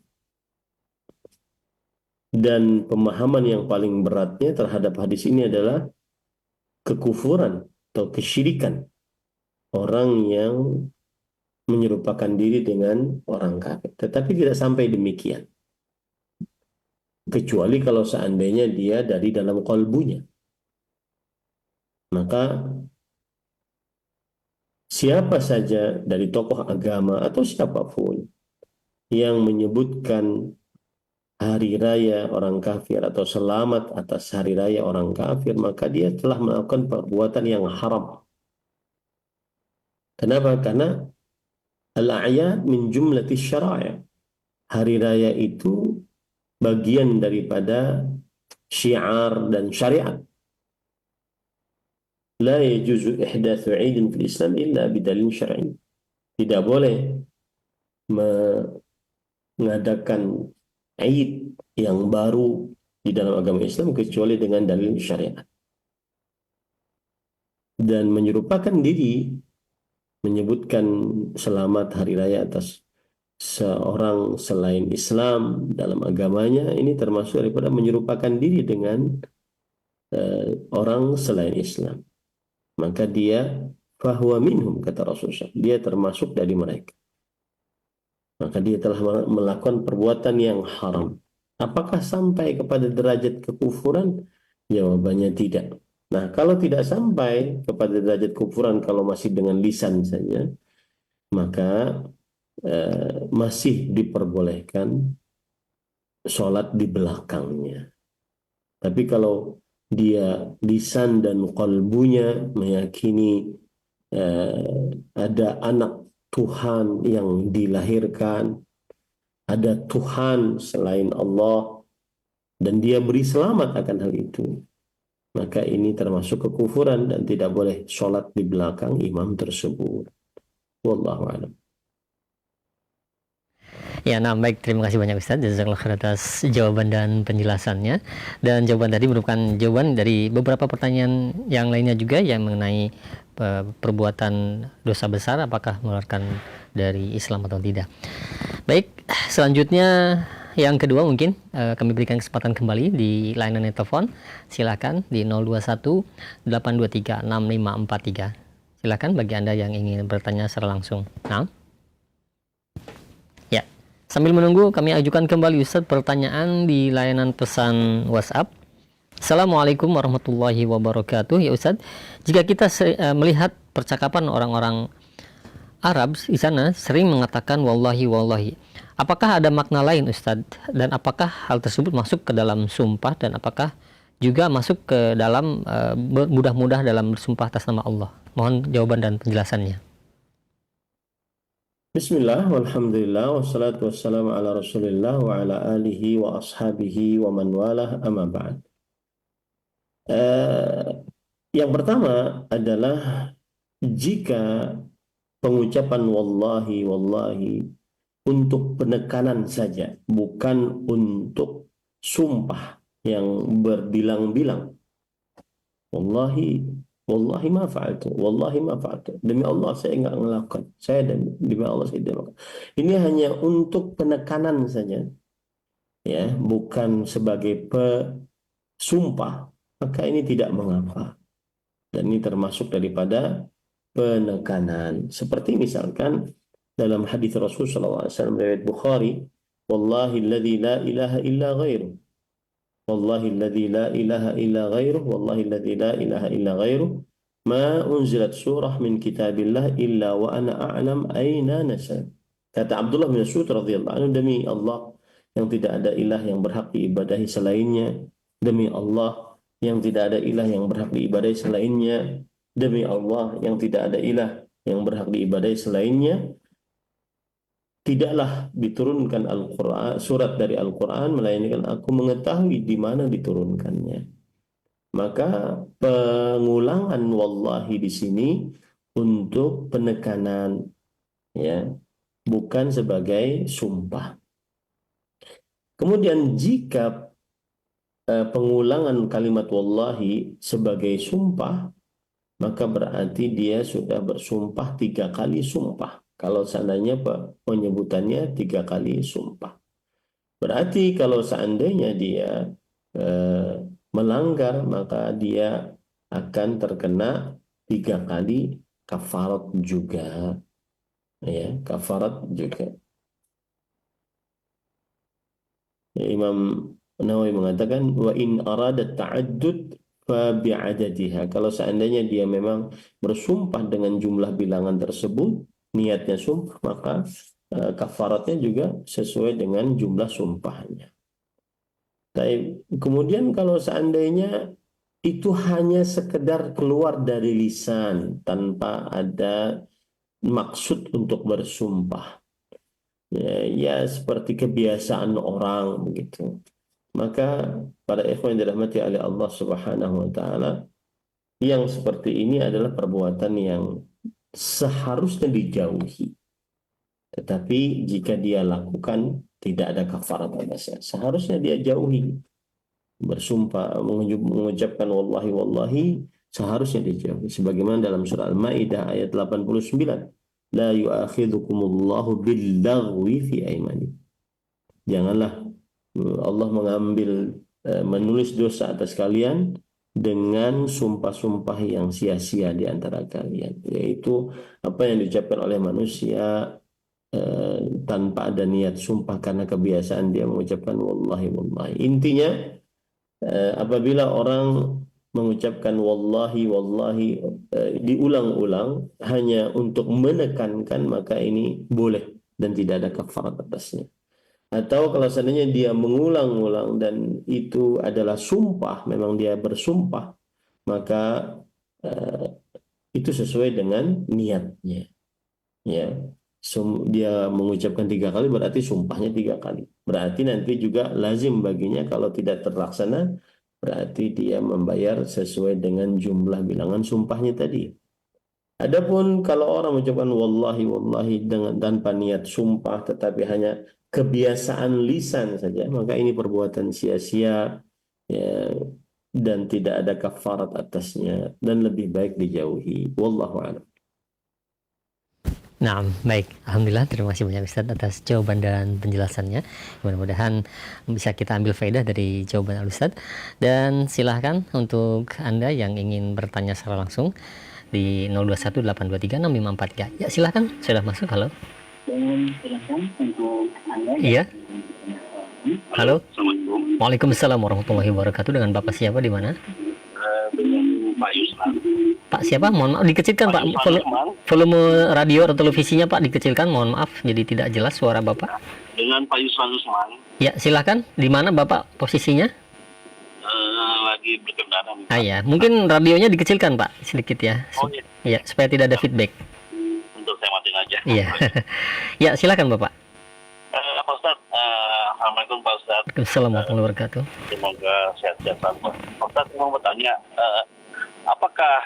Dan pemahaman yang paling beratnya terhadap hadis ini adalah kekufuran atau kesyirikan orang yang menyerupakan diri dengan orang kafir. Tetapi tidak sampai demikian, kecuali kalau seandainya dia dari dalam qalbunya. Maka siapa saja dari tokoh agama atau siapapun yang menyebutkan hari raya orang kafir atau selamat atas hari raya orang kafir, maka dia telah melakukan perbuatan yang haram. Kenapa? Karena al-a'yad min jumlati syara'i'. Hari raya itu bagian daripada syiar dan syariat. La yajuzu ihdatsu 'idin fil Islam illa bidalil syar'i. Tidak boleh mengadakan Aid yang baru di dalam agama Islam kecuali dengan dalil syariat. Dan menyerupakan diri, menyebutkan selamat hari raya atas seorang selain Islam dalam agamanya, ini termasuk daripada menyerupakan diri dengan orang selain Islam. Maka dia fahuwa minhum, kata Rasulullah, dia termasuk dari mereka. Maka dia telah melakukan perbuatan yang haram. Apakah sampai kepada derajat kekufuran? Jawabannya tidak. Nah, kalau tidak sampai kepada derajat kekufuran, kalau masih dengan lisan saja, maka masih diperbolehkan sholat di belakangnya. Tapi kalau dia lisan dan qalbunya meyakini ada anak Tuhan yang dilahirkan, ada Tuhan selain Allah, dan dia beri selamat akan hal itu, maka ini termasuk kekufuran dan tidak boleh sholat di belakang imam tersebut. Wallahu a'lam. Ya, nah baik, terima kasih banyak Ustaz Jazakallahu khair atas jawaban dan penjelasannya. Dan jawaban tadi merupakan jawaban dari beberapa pertanyaan yang lainnya juga yang mengenai perbuatan dosa besar, apakah mengeluarkan dari Islam atau tidak. Baik, selanjutnya yang kedua mungkin kami berikan kesempatan kembali di layanan telepon. Silakan di 021 823 6543. Silakan bagi Anda yang ingin bertanya secara langsung. Nah, sambil menunggu, kami ajukan kembali Ustaz pertanyaan di layanan pesan WhatsApp. Assalamualaikum warahmatullahi wabarakatuh. Ya Ustaz, jika kita melihat percakapan orang-orang Arab di sana sering mengatakan wallahi wallahi, apakah ada makna lain Ustaz? Dan apakah hal tersebut masuk ke dalam sumpah, dan apakah juga masuk ke dalam mudah-mudah dalam bersumpah atas nama Allah? Mohon jawaban dan penjelasannya. Bismillah, walhamdulillah, wassalatu wassalamu ala rasulillah wa ala alihi wa ashabihi wa man walah, amma ba'd. Yang pertama adalah jika pengucapan wallahi wallahi untuk penekanan saja, bukan untuk sumpah yang berbilang-bilang. Wallahi ma fa'altu, wallahi ma fa'altu. Demi Allah saya enggak melakukan. Demi Allah saya tidak melakukan. Ini hanya untuk penekanan saja. Ya, bukan sebagai pesumpah. Maka ini tidak mengapa. Dan ini termasuk daripada penekanan. Seperti misalkan dalam hadis Rasulullah SAW riwayat Bukhari, wallahi alladzi la ilaha illa ghairuh. Wallahi alladzi la ilaha illa ghairuh, wallahi alladzi la ilaha illa ghairuh, ma unzilat surah min kitabillah illa wa ana a'lam aina nasal. Kata Abdullah bin Mas'ud radhiyallahu anhu, demi Allah yang tidak ada ilah yang berhak diibadahi selainnya, demi Allah yang tidak ada ilah yang berhak diibadahi selainnya, demi Allah yang tidak ada ilah yang berhak diibadahi selainnya, tidaklah diturunkan Al-Quran, surat dari Al-Quran, melainkan aku mengetahui di mana diturunkannya. Maka pengulangan wallahi di sini untuk penekanan, ya, bukan sebagai sumpah. Kemudian jika pengulangan kalimat wallahi sebagai sumpah, maka berarti dia sudah bersumpah 3 kali sumpah. Kalau seandainya penyebutannya 3 kali sumpah. Berarti kalau seandainya dia melanggar, maka dia akan terkena 3 kali kafarat juga. Ya, kafarat juga. Ya, Imam Nawawi mengatakan wa in arada ta'addud fa bi'adadiha. Kalau seandainya dia memang bersumpah dengan jumlah bilangan tersebut, niatnya sumpah, maka kafaratnya juga sesuai dengan jumlah sumpahnya. Kemudian kalau seandainya itu hanya sekedar keluar dari lisan tanpa ada maksud untuk bersumpah, ya seperti kebiasaan orang begitu, maka para ikhwan yang dirahmati oleh Allah Subhanahu wa taala, yang seperti ini adalah perbuatan yang seharusnya dijauhi. Tetapi jika dia lakukan, tidak ada kafarat atasnya. Seharusnya dia jauhi. Bersumpah, mengucapkan wallahi wallahi, seharusnya dijauhi. Sebagaimana dalam surah Al-Maidah ayat 89. La yu'akhidhukumullahu billaghwi fi aimanikum. Janganlah Allah menulis dosa atas kalian dengan sumpah-sumpah yang sia-sia di antara kalian, yaitu apa yang diucapkan oleh manusia tanpa ada niat sumpah karena kebiasaan dia mengucapkan wallahi wallahi. Intinya apabila orang mengucapkan wallahi wallahi diulang-ulang hanya untuk menekankan, maka ini boleh dan tidak ada kafarat atasnya. Atau kalau seandainya dia mengulang-ulang dan itu adalah sumpah, memang dia bersumpah, maka itu sesuai dengan niatnya. Ya, dia mengucapkan 3 kali berarti sumpahnya 3 kali. Berarti nanti juga lazim baginya kalau tidak terlaksana, berarti dia membayar sesuai dengan jumlah bilangan sumpahnya tadi. Adapun kalau orang mengucapkan wallahi wallahi dengan tanpa niat sumpah tetapi hanya kebiasaan lisan saja, maka ini perbuatan sia-sia, ya, dan tidak ada kafarat atasnya dan lebih baik dijauhi. Wallahu a'lam. Nah, baik. Alhamdulillah, terima kasih banyak Ustaz atas jawaban dan penjelasannya. Mudah-mudahan bisa kita ambil faedah dari jawaban Ustaz. Dan silahkan untuk Anda yang ingin bertanya secara langsung di 0218236543. Ya, silahkan. Sudah masuk, halo. Silahkan untuk Anda. Iya. Halo. Assalamualaikum. Waalaikumsalam warahmatullahi wabarakatuh. Dengan Bapak siapa di mana? Dengan Pak Yusman. Pak siapa? Mohon maaf dikecilkan Pak. Volume radio atau televisinya Pak dikecilkan. Mohon maaf jadi tidak jelas suara Bapak. Dengan Pak Yusman Usman. Ya silakan. Di mana Bapak posisinya? Lagi berkendara. Ya, mungkin radionya dikecilkan Pak sedikit ya. Oh iya. Ya supaya tidak ada feedback. Untuk saya matiin aja. Iya. Ya silakan Bapak. Pak Ustaz, Assalamualaikum Pak Ustaz. Waalaikumsalam warahmatullahi wabarakatuh. Semoga sehat-sehat selalu. Pak Ustaz mau bertanya, apakah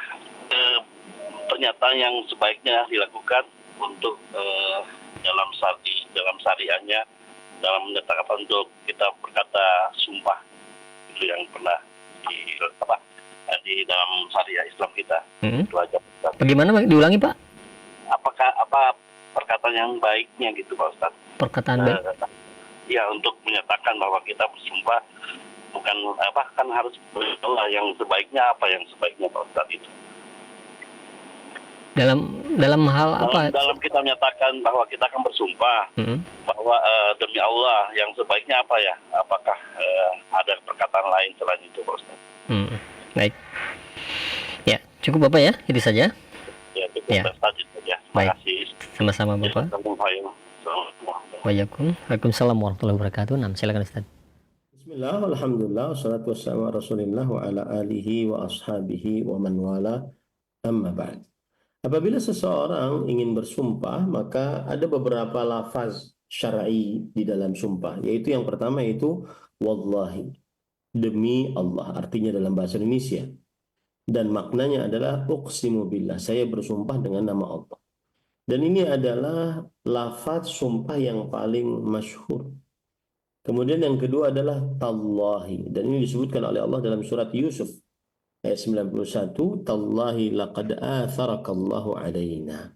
pernyataan yang sebaiknya dilakukan untuk dalam syariahnya, dalam menyatakan untuk kita berkata sumpah itu yang pernah di dalam syariah Islam kita. Itu aja Ustaz. Bagaimana diulangi Pak? Apa perkataan yang baiknya gitu Pak Ustaz? Perkataan baik? Ya, untuk menyatakan bahwa kita bersumpah bukan kan harus berdoa yang sebaiknya yang sebaiknya Pak Ustaz itu. Dalam hal apa? Dalam kita menyatakan bahwa kita akan bersumpah bahwa demi Allah yang sebaiknya apa ya? Apakah ada perkataan lain selain itu Pak Ustaz? Baik. Ya, cukup Bapak ya, itu saja. Ya, cukup ya. Saja. Terima baik. kasih. Sama-sama Bapak. Waalaikumsalam warahmatullahi wabarakatuh. Nah, silakan Ustaz. Bismillah, alhamdulillah, wassalatu wassalamu ala rasulillah wa ala alihi wa ashabihi wa man wala, amma ba'd. Apabila seseorang ingin bersumpah, maka ada beberapa lafaz syar'i di dalam sumpah, yaitu yang pertama itu wallahi, demi Allah, artinya dalam bahasa Indonesia, dan maknanya adalah uqsimu billah, saya bersumpah dengan nama Allah. Dan ini adalah lafaz sumpah yang paling masyhur. Kemudian yang kedua adalah tallahi, dan ini disebutkan oleh Allah dalam surat Yusuf ayat 91, tallahi laqad atharakallahu alaina.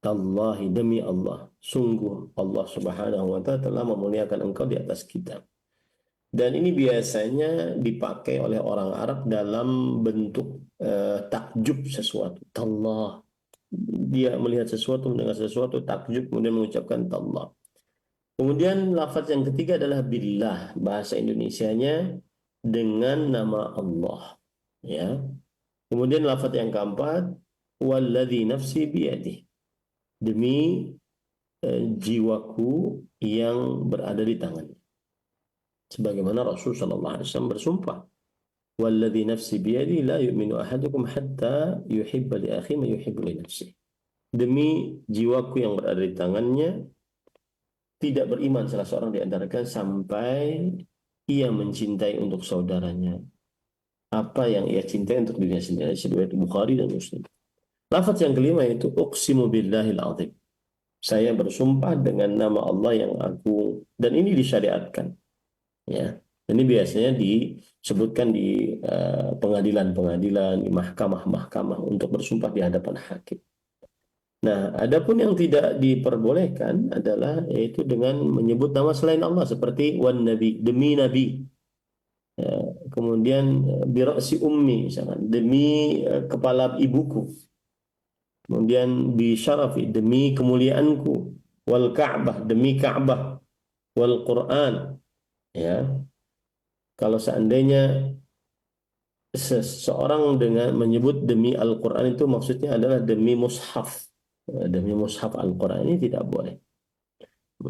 Tallahi, demi Allah, sungguh Allah Subhanahu wa ta'ala telah memuliakan engkau di atas kita. Dan ini biasanya dipakai oleh orang Arab dalam bentuk takjub sesuatu. Tallah, dia melihat sesuatu, mendengar sesuatu, takjub, kemudian mengucapkan tallah. Kemudian lafaz yang ketiga adalah billah, bahasa Indonesianya dengan nama Allah. Ya. Kemudian lafaz yang keempat, walladzi nafsi biyadih, demi jiwaku yang berada di tangannya. sebagaimana Rasul sallallahu alaihi wasallam bersumpah, "Walladzi nafsi biyadi la yu'minu ahadukum hatta yuhibba li akhihi ma yuhibbu li nafsihi." Demi jiwaku yang berada di tangannya, tidak beriman salah seorang di antara kalian sampai ia mencintai untuk saudaranya apa yang ia cintai untuk dirinya sendiri. Riwayat Bukhari dan Muslim. Lafaz yang kelima itu uqsimu billahil azim. Saya bersumpah dengan nama Allah yang agung, dan ini disyariatkan. Ya, ini biasanya disebutkan di pengadilan-pengadilan, di mahkamah-mahkamah untuk bersumpah di hadapan hakim. Nah, adapun yang tidak diperbolehkan adalah yaitu dengan menyebut nama selain Allah seperti wan nabi, demi nabi. Ya, kemudian bira'si ummi misalkan, demi kepala ibuku. Kemudian bi syarafi, demi kemuliaanku, wal Ka'bah, demi Ka'bah, wal Quran. Ya. Kalau seandainya seseorang dengan menyebut demi Al-Quran itu maksudnya adalah demi mushaf. Demi mushaf Al-Quran, ini tidak boleh.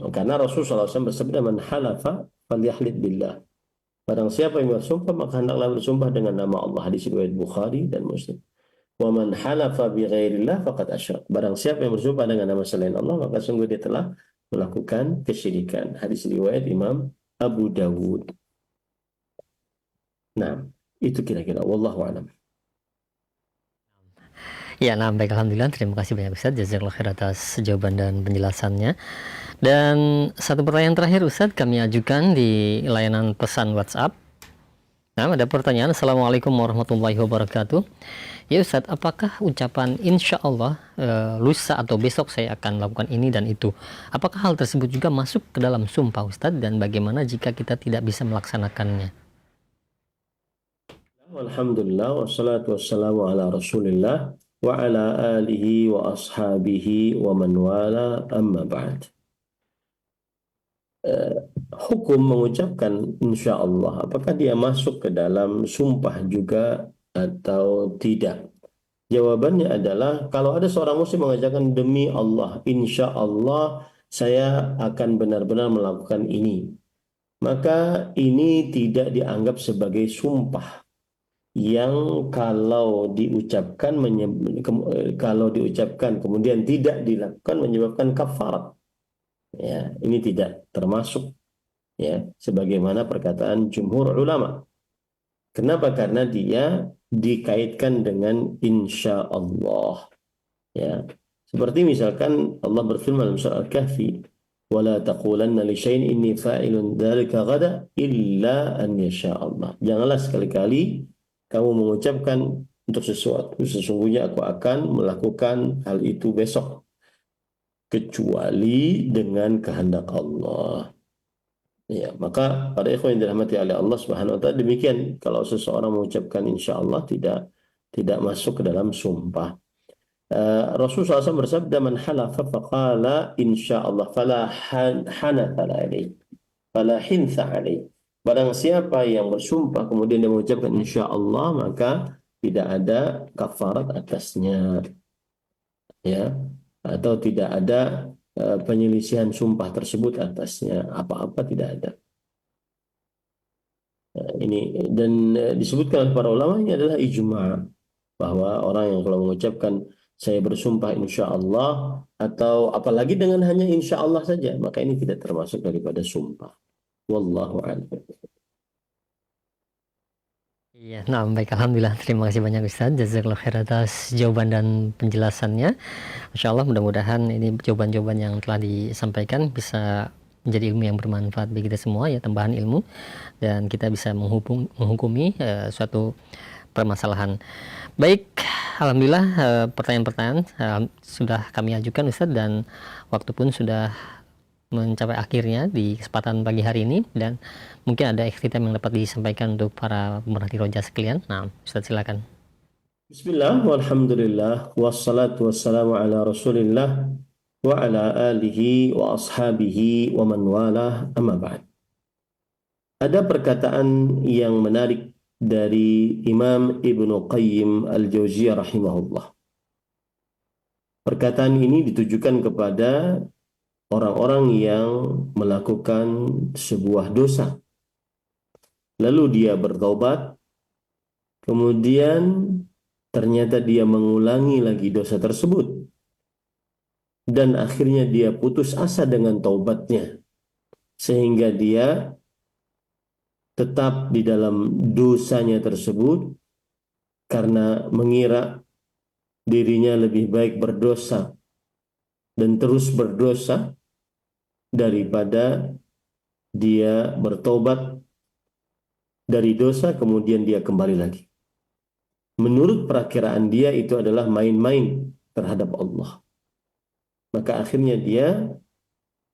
Karena Rasulullah SAW bersabda, "Man halafa falyahlid billah." Barang siapa yang bersumpah, maka hendaklah bersumpah dengan nama Allah. Hadis riwayat Bukhari dan Muslim. "Wa man halafa bi ghairillah faqad asyrak." Barang siapa yang bersumpah dengan nama selain Allah, maka sungguh dia telah melakukan kesyirikan. Hadis riwayat Imam Abu Dawud. Nah, itu kira-kira wallahu a'lam. Ya, nah baik, alhamdulillah, terima kasih banyak Ustadz, jazakallahu khair atas jawaban dan penjelasannya. Dan satu pertanyaan terakhir Ustadz kami ajukan di layanan pesan WhatsApp. Nah, ada pertanyaan. Assalamualaikum warahmatullahi wabarakatuh. Ya Ustadz, apakah ucapan insya Allah lusa atau besok saya akan melakukan ini dan itu, apakah hal tersebut juga masuk ke dalam sumpah Ustadz, dan bagaimana jika kita tidak bisa melaksanakannya? Alhamdulillah, wassalatu wassalamu ala rasulillah wa ala alihi wa ashabihi wa man wala, amma ba'd. Hukum mengucapkan insya Allah, apakah dia masuk ke dalam sumpah juga atau tidak? Jawabannya adalah, kalau ada seorang muslim mengucapkan demi Allah, insya Allah saya akan benar-benar melakukan ini, maka ini tidak dianggap sebagai sumpah yang kalau diucapkan kemudian tidak dilakukan menyebabkan kafarat. Ya, ini tidak termasuk, ya, sebagaimana perkataan jumhur ulama. Kenapa? Karena dia dikaitkan dengan insya Allah. Ya, seperti misalkan Allah berfirman dalam surah Al-Kahfi, "Wala taqulanna li syai'in inni fa'ilun dzalika ghada illa an yasha Allah." Janganlah sekali-kali kamu mengucapkan untuk sesuatu, sesungguhnya aku akan melakukan hal itu besok, kecuali dengan kehendak Allah. Ya, maka pada ikhwan yang dirahmati oleh Allah Subhanahu wa taala, demikian kalau seseorang mengucapkan insya Allah tidak masuk ke dalam sumpah. Rasulullah SAW bersabda, "Man halafa faqala insya Allah fala hanatha alayhi fala hintha alayhi." Barang siapa yang bersumpah kemudian dia mengucapkan insya Allah, maka tidak ada kafarat atasnya, ya, atau tidak ada penyelisihan sumpah tersebut atasnya, apa-apa tidak ada. Ini dan disebutkan oleh para ulama, ini adalah ijma', bahwa orang yang kalau mengucapkan saya bersumpah insya Allah, atau apalagi dengan hanya insya Allah saja, maka ini tidak termasuk daripada sumpah. Wallahu a'lam. Iya, nah baik, alhamdulillah, terima kasih banyak Ustadz, jazakallahu khair atas jawaban dan penjelasannya. Masya Allah, mudah-mudahan ini jawaban-jawaban yang telah disampaikan bisa menjadi ilmu yang bermanfaat bagi kita semua, ya, tambahan ilmu, dan kita bisa menghukumi suatu permasalahan. Baik, alhamdulillah, pertanyaan-pertanyaan sudah kami ajukan Ustadz, dan waktu pun sudah mencapai akhirnya di kesempatan pagi hari ini, dan mungkin ada ikhtitam yang dapat disampaikan untuk para pemerhati roja sekalian. Nah, Ustaz, silakan. Bismillah, walhamdulillah, wassalatu wassalamu ala rasulillah wa ala alihi wa ashabihi wa man walah, amma ba'd. Ada perkataan yang menarik dari Imam Ibnu Qayyim Al-Jauziyah rahimahullah. Perkataan ini ditujukan kepada orang-orang yang melakukan sebuah dosa, lalu dia bertaubat, kemudian ternyata dia mengulangi lagi dosa tersebut, dan akhirnya dia putus asa dengan taubatnya, sehingga dia tetap di dalam dosanya tersebut karena mengira dirinya lebih baik berdosa dan terus berdosa daripada dia bertobat dari dosa kemudian dia kembali lagi. Menurut perakiraan dia itu adalah main-main terhadap Allah. Maka akhirnya dia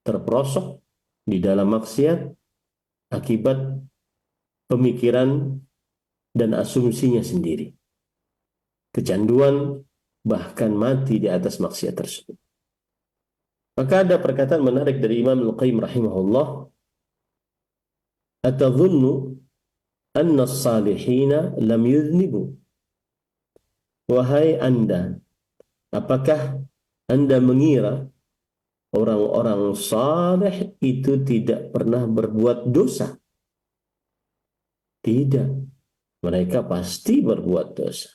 terperosok di dalam maksiat akibat pemikiran dan asumsinya sendiri. Kecanduan, bahkan mati di atas maksiat tersebut. Maka ada perkataan menarik dari Imam Al-Qayyim rahimahullah, "Atadhunnu anna as-salihina lam yudhnibu?" Wahai Anda, apakah Anda mengira orang-orang saleh itu tidak pernah berbuat dosa? Tidak. Mereka pasti berbuat dosa.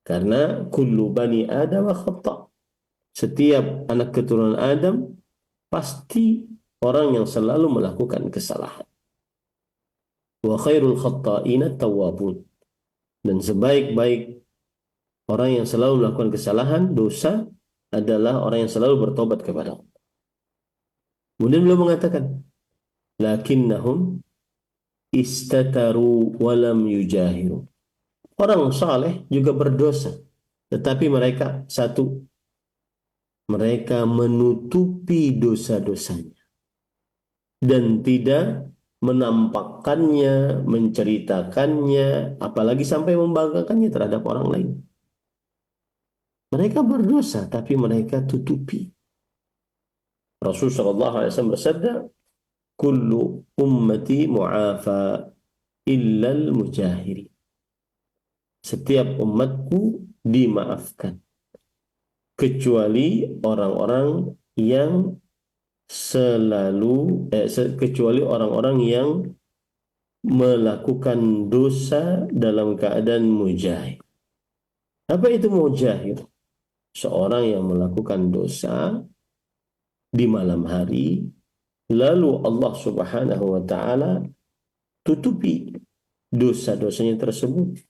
Karena kullu bani Adam khata'. Setiap anak keturunan Adam pasti orang yang selalu melakukan kesalahan. Wa khairul khatta'ina tawwabun. Dan sebaik-baik orang yang selalu melakukan kesalahan, dosa, adalah orang yang selalu bertobat kepada Allah. Kemudian beliau mengatakan, lakinnahum istataru walam yujahiru. Orang saleh juga berdosa, tetapi mereka satu, mereka menutupi dosa-dosanya dan tidak menampakkannya, menceritakannya, apalagi sampai membanggakannya terhadap orang lain. Mereka berdosa, tapi mereka tutupi. Rasulullah SAW bersabda, kullu ummati mu'afa illal mujahiri. Setiap umatku dimaafkan, kecuali orang-orang yang kecuali orang-orang yang melakukan dosa dalam keadaan mujahir. Apa itu mujahir? Seorang yang melakukan dosa di malam hari, lalu Allah Subhanahu wa ta'ala tutupi dosa-dosanya tersebut.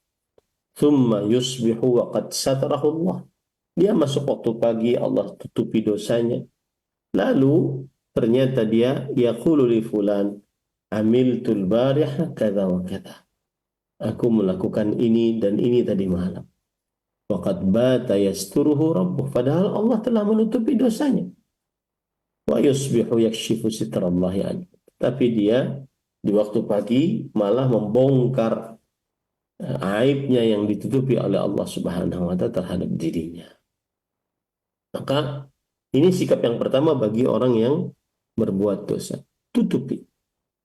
Thumma yusbihu wa qad satarahu Allah. Dia masuk waktu pagi, Allah tutupi dosanya. Lalu ternyata dia yaqulu li fulan amiltul bariha kadza wa kadza. Aku melakukan ini dan ini tadi malam. Wa qad bata yasturuhu rabbuh. Padahal Allah telah menutupi dosanya. Wa yusbihu yakshifu sitrallahi anhu. Tapi dia di waktu pagi malah membongkar aibnya yang ditutupi oleh Allah Subhanahu wa ta'ala terhadap dirinya. Maka ini sikap yang pertama bagi orang yang berbuat dosa. Tutupi,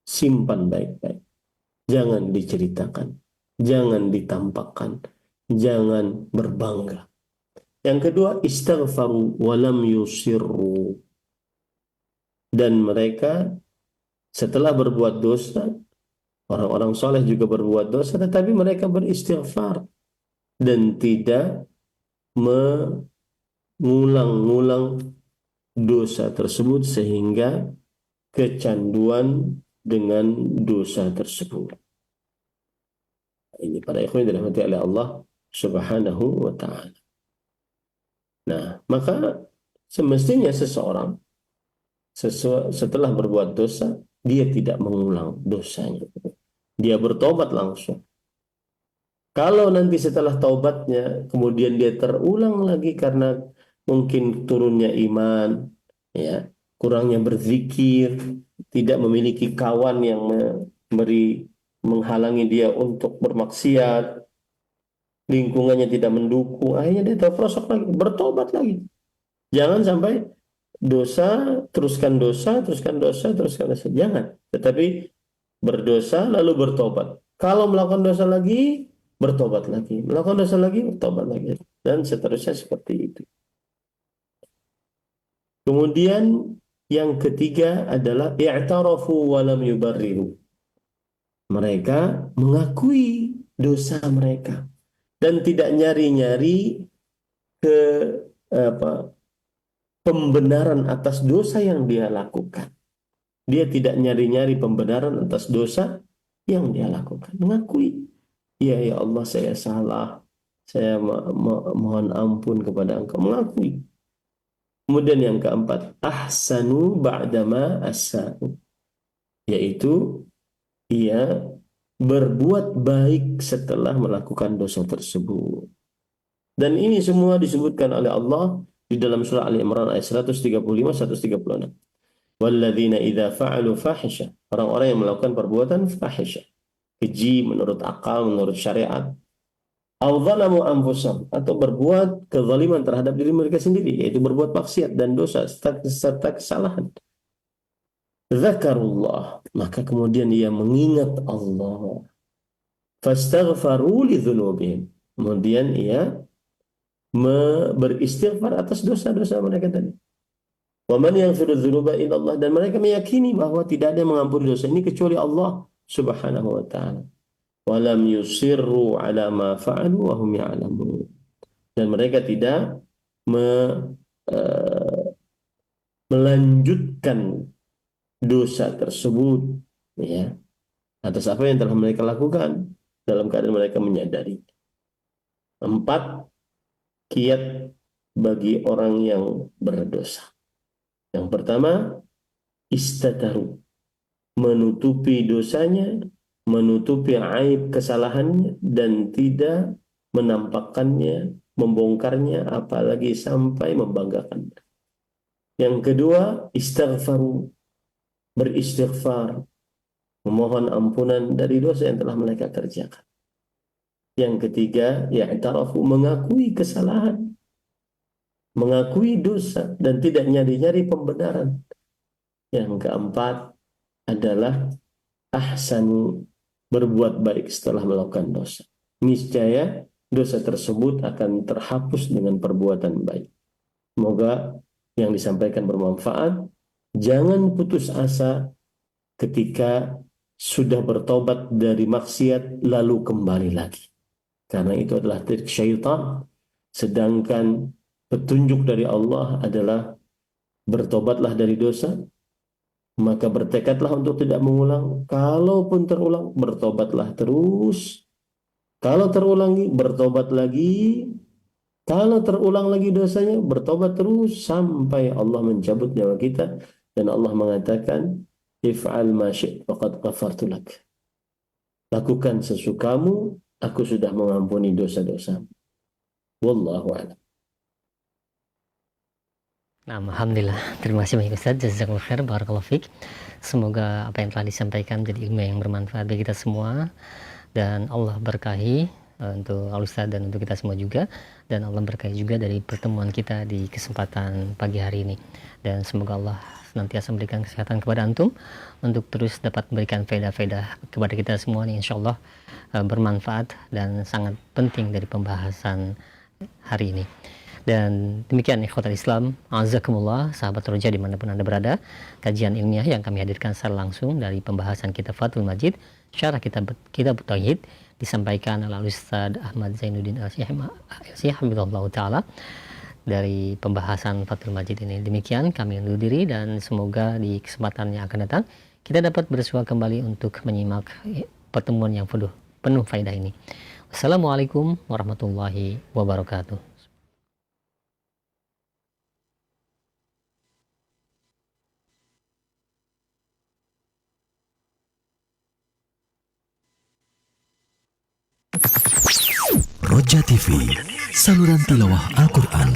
simpan baik-baik. Jangan diceritakan, jangan ditampakkan, jangan berbangga. Yang kedua, istaghfaru walam yusirru. Dan mereka setelah berbuat dosa, orang-orang soleh juga berbuat dosa, tetapi mereka beristighfar dan tidak mengulang-ulang dosa tersebut sehingga kecanduan dengan dosa tersebut. Ini para ikhwan yang dirahmati oleh Allah Subhanahu wa ta'ala. Nah, maka semestinya seseorang setelah berbuat dosa, dia tidak mengulang dosanya. Dia bertobat langsung. Kalau nanti setelah taubatnya, kemudian dia terulang lagi karena mungkin turunnya iman, ya, kurangnya berzikir, tidak memiliki kawan yang menghalangi dia untuk bermaksiat, lingkungannya tidak mendukung, akhirnya dia terperosok lagi, bertobat lagi. Jangan sampai dosa, teruskan dosa, teruskan dosa, teruskan dosa. Jangan. Tetapi berdosa lalu bertobat. Kalau melakukan dosa lagi, bertobat lagi. Melakukan dosa lagi, bertobat lagi. Dan seterusnya seperti itu. Kemudian yang ketiga adalah i'tarafu wa lam yubarriru. Mereka mengakui dosa mereka dan tidak nyari-nyari ke pembenaran atas dosa yang dia lakukan. Dia tidak nyari-nyari pembenaran atas dosa yang dia lakukan. Mengakui, ya Allah saya salah, saya mohon ampun kepada Engkau. Mengakui. Kemudian yang keempat, ahsanu ba'dama asa'u, yaitu ia berbuat baik setelah melakukan dosa tersebut. Dan ini semua disebutkan oleh Allah di dalam surah Ali Imran ayat 135-136. Walladzina idza fa'alu fahisha, orang-orang yang melakukan perbuatan fahisha, keji menurut akal, menurut syariat, aw zalamu anfusahum, atau berbuat kezaliman terhadap diri mereka sendiri, yaitu berbuat maksiat dan dosa serta kesalahan. Zakarullah, maka kemudian ia mengingat Allah. Fastaghfaru li dzunubihim, kemudian ia beristighfar atas dosa-dosa mereka tadi. Wa man yaghfiru dzunuba illa Allah, dan mereka meyakini bahwa tidak ada yang mengampuni dosa ini kecuali Allah Subhanahu wa taala. Wa lam yusirru ala ma fa'alu wa hum ya'lamun, dan mereka tidak melanjutkan dosa tersebut, ya, atas apa yang telah mereka lakukan dalam keadaan mereka menyadari. 4 kiat bagi orang yang berdosa. Yang pertama, istataru, menutupi dosanya, menutupi aib kesalahannya, dan tidak menampakkannya, membongkarnya, apalagi sampai membanggakannya. Yang kedua, istighfaru, beristighfar, memohon ampunan dari dosa yang telah mereka kerjakan. Yang ketiga, ya'tarafu, mengakui kesalahan, mengakui dosa dan tidak nyari-nyari pembenaran. Yang keempat adalah ahsanu, berbuat baik setelah melakukan dosa. Niscaya dosa tersebut akan terhapus dengan perbuatan baik. Semoga yang disampaikan bermanfaat. Jangan putus asa ketika sudah bertobat dari maksiat lalu kembali lagi, karena itu adalah trik syaitan. Sedangkan petunjuk dari Allah adalah bertobatlah dari dosa, maka bertekadlah untuk tidak mengulang. Kalaupun terulang, bertobatlah terus. Kalau terulangi, bertobat lagi. Kalau terulang lagi dosanya, bertobat terus sampai Allah mencabut nyawa kita. Dan Allah mengatakan, if'al ma syi'ta faqad ghafartu lak. Lakukan sesukamu, aku sudah mengampuni dosa-dosamu. Wallahu a'lam. Nah, alhamdulillah. Terima kasih banyak Ustaz. Jazakallahu khair, barakallahu fiik. Semoga apa yang telah disampaikan menjadi ilmu yang bermanfaat bagi kita semua, dan Allah berkahi untuk Al-Ustaz dan untuk kita semua juga, dan Allah berkahi juga dari pertemuan kita di kesempatan pagi hari ini. Dan semoga Allah senantiasa memberikan kesehatan kepada antum untuk terus dapat memberikan faedah-faedah kepada kita semua nih, insyaallah bermanfaat dan sangat penting dari pembahasan hari ini. Dan demikian ikhwatal Islam, azakumullah, sahabat roja dimanapun Anda berada, kajian ilmiah yang kami hadirkan secara langsung dari pembahasan kitab Fathul Majid, syarah kitab Tauhid, disampaikan oleh Ustaz Ahmad Zainuddin Al-Syiah hafizahullah taala dari pembahasan Fathul Majid ini. Demikian kami undur diri, dan semoga di kesempatan yang akan datang kita dapat bersua kembali untuk menyimak pertemuan yang penuh faedah ini. Wassalamualaikum warahmatullahi wabarakatuh. Roja TV, saluran tilawah Al-Quran.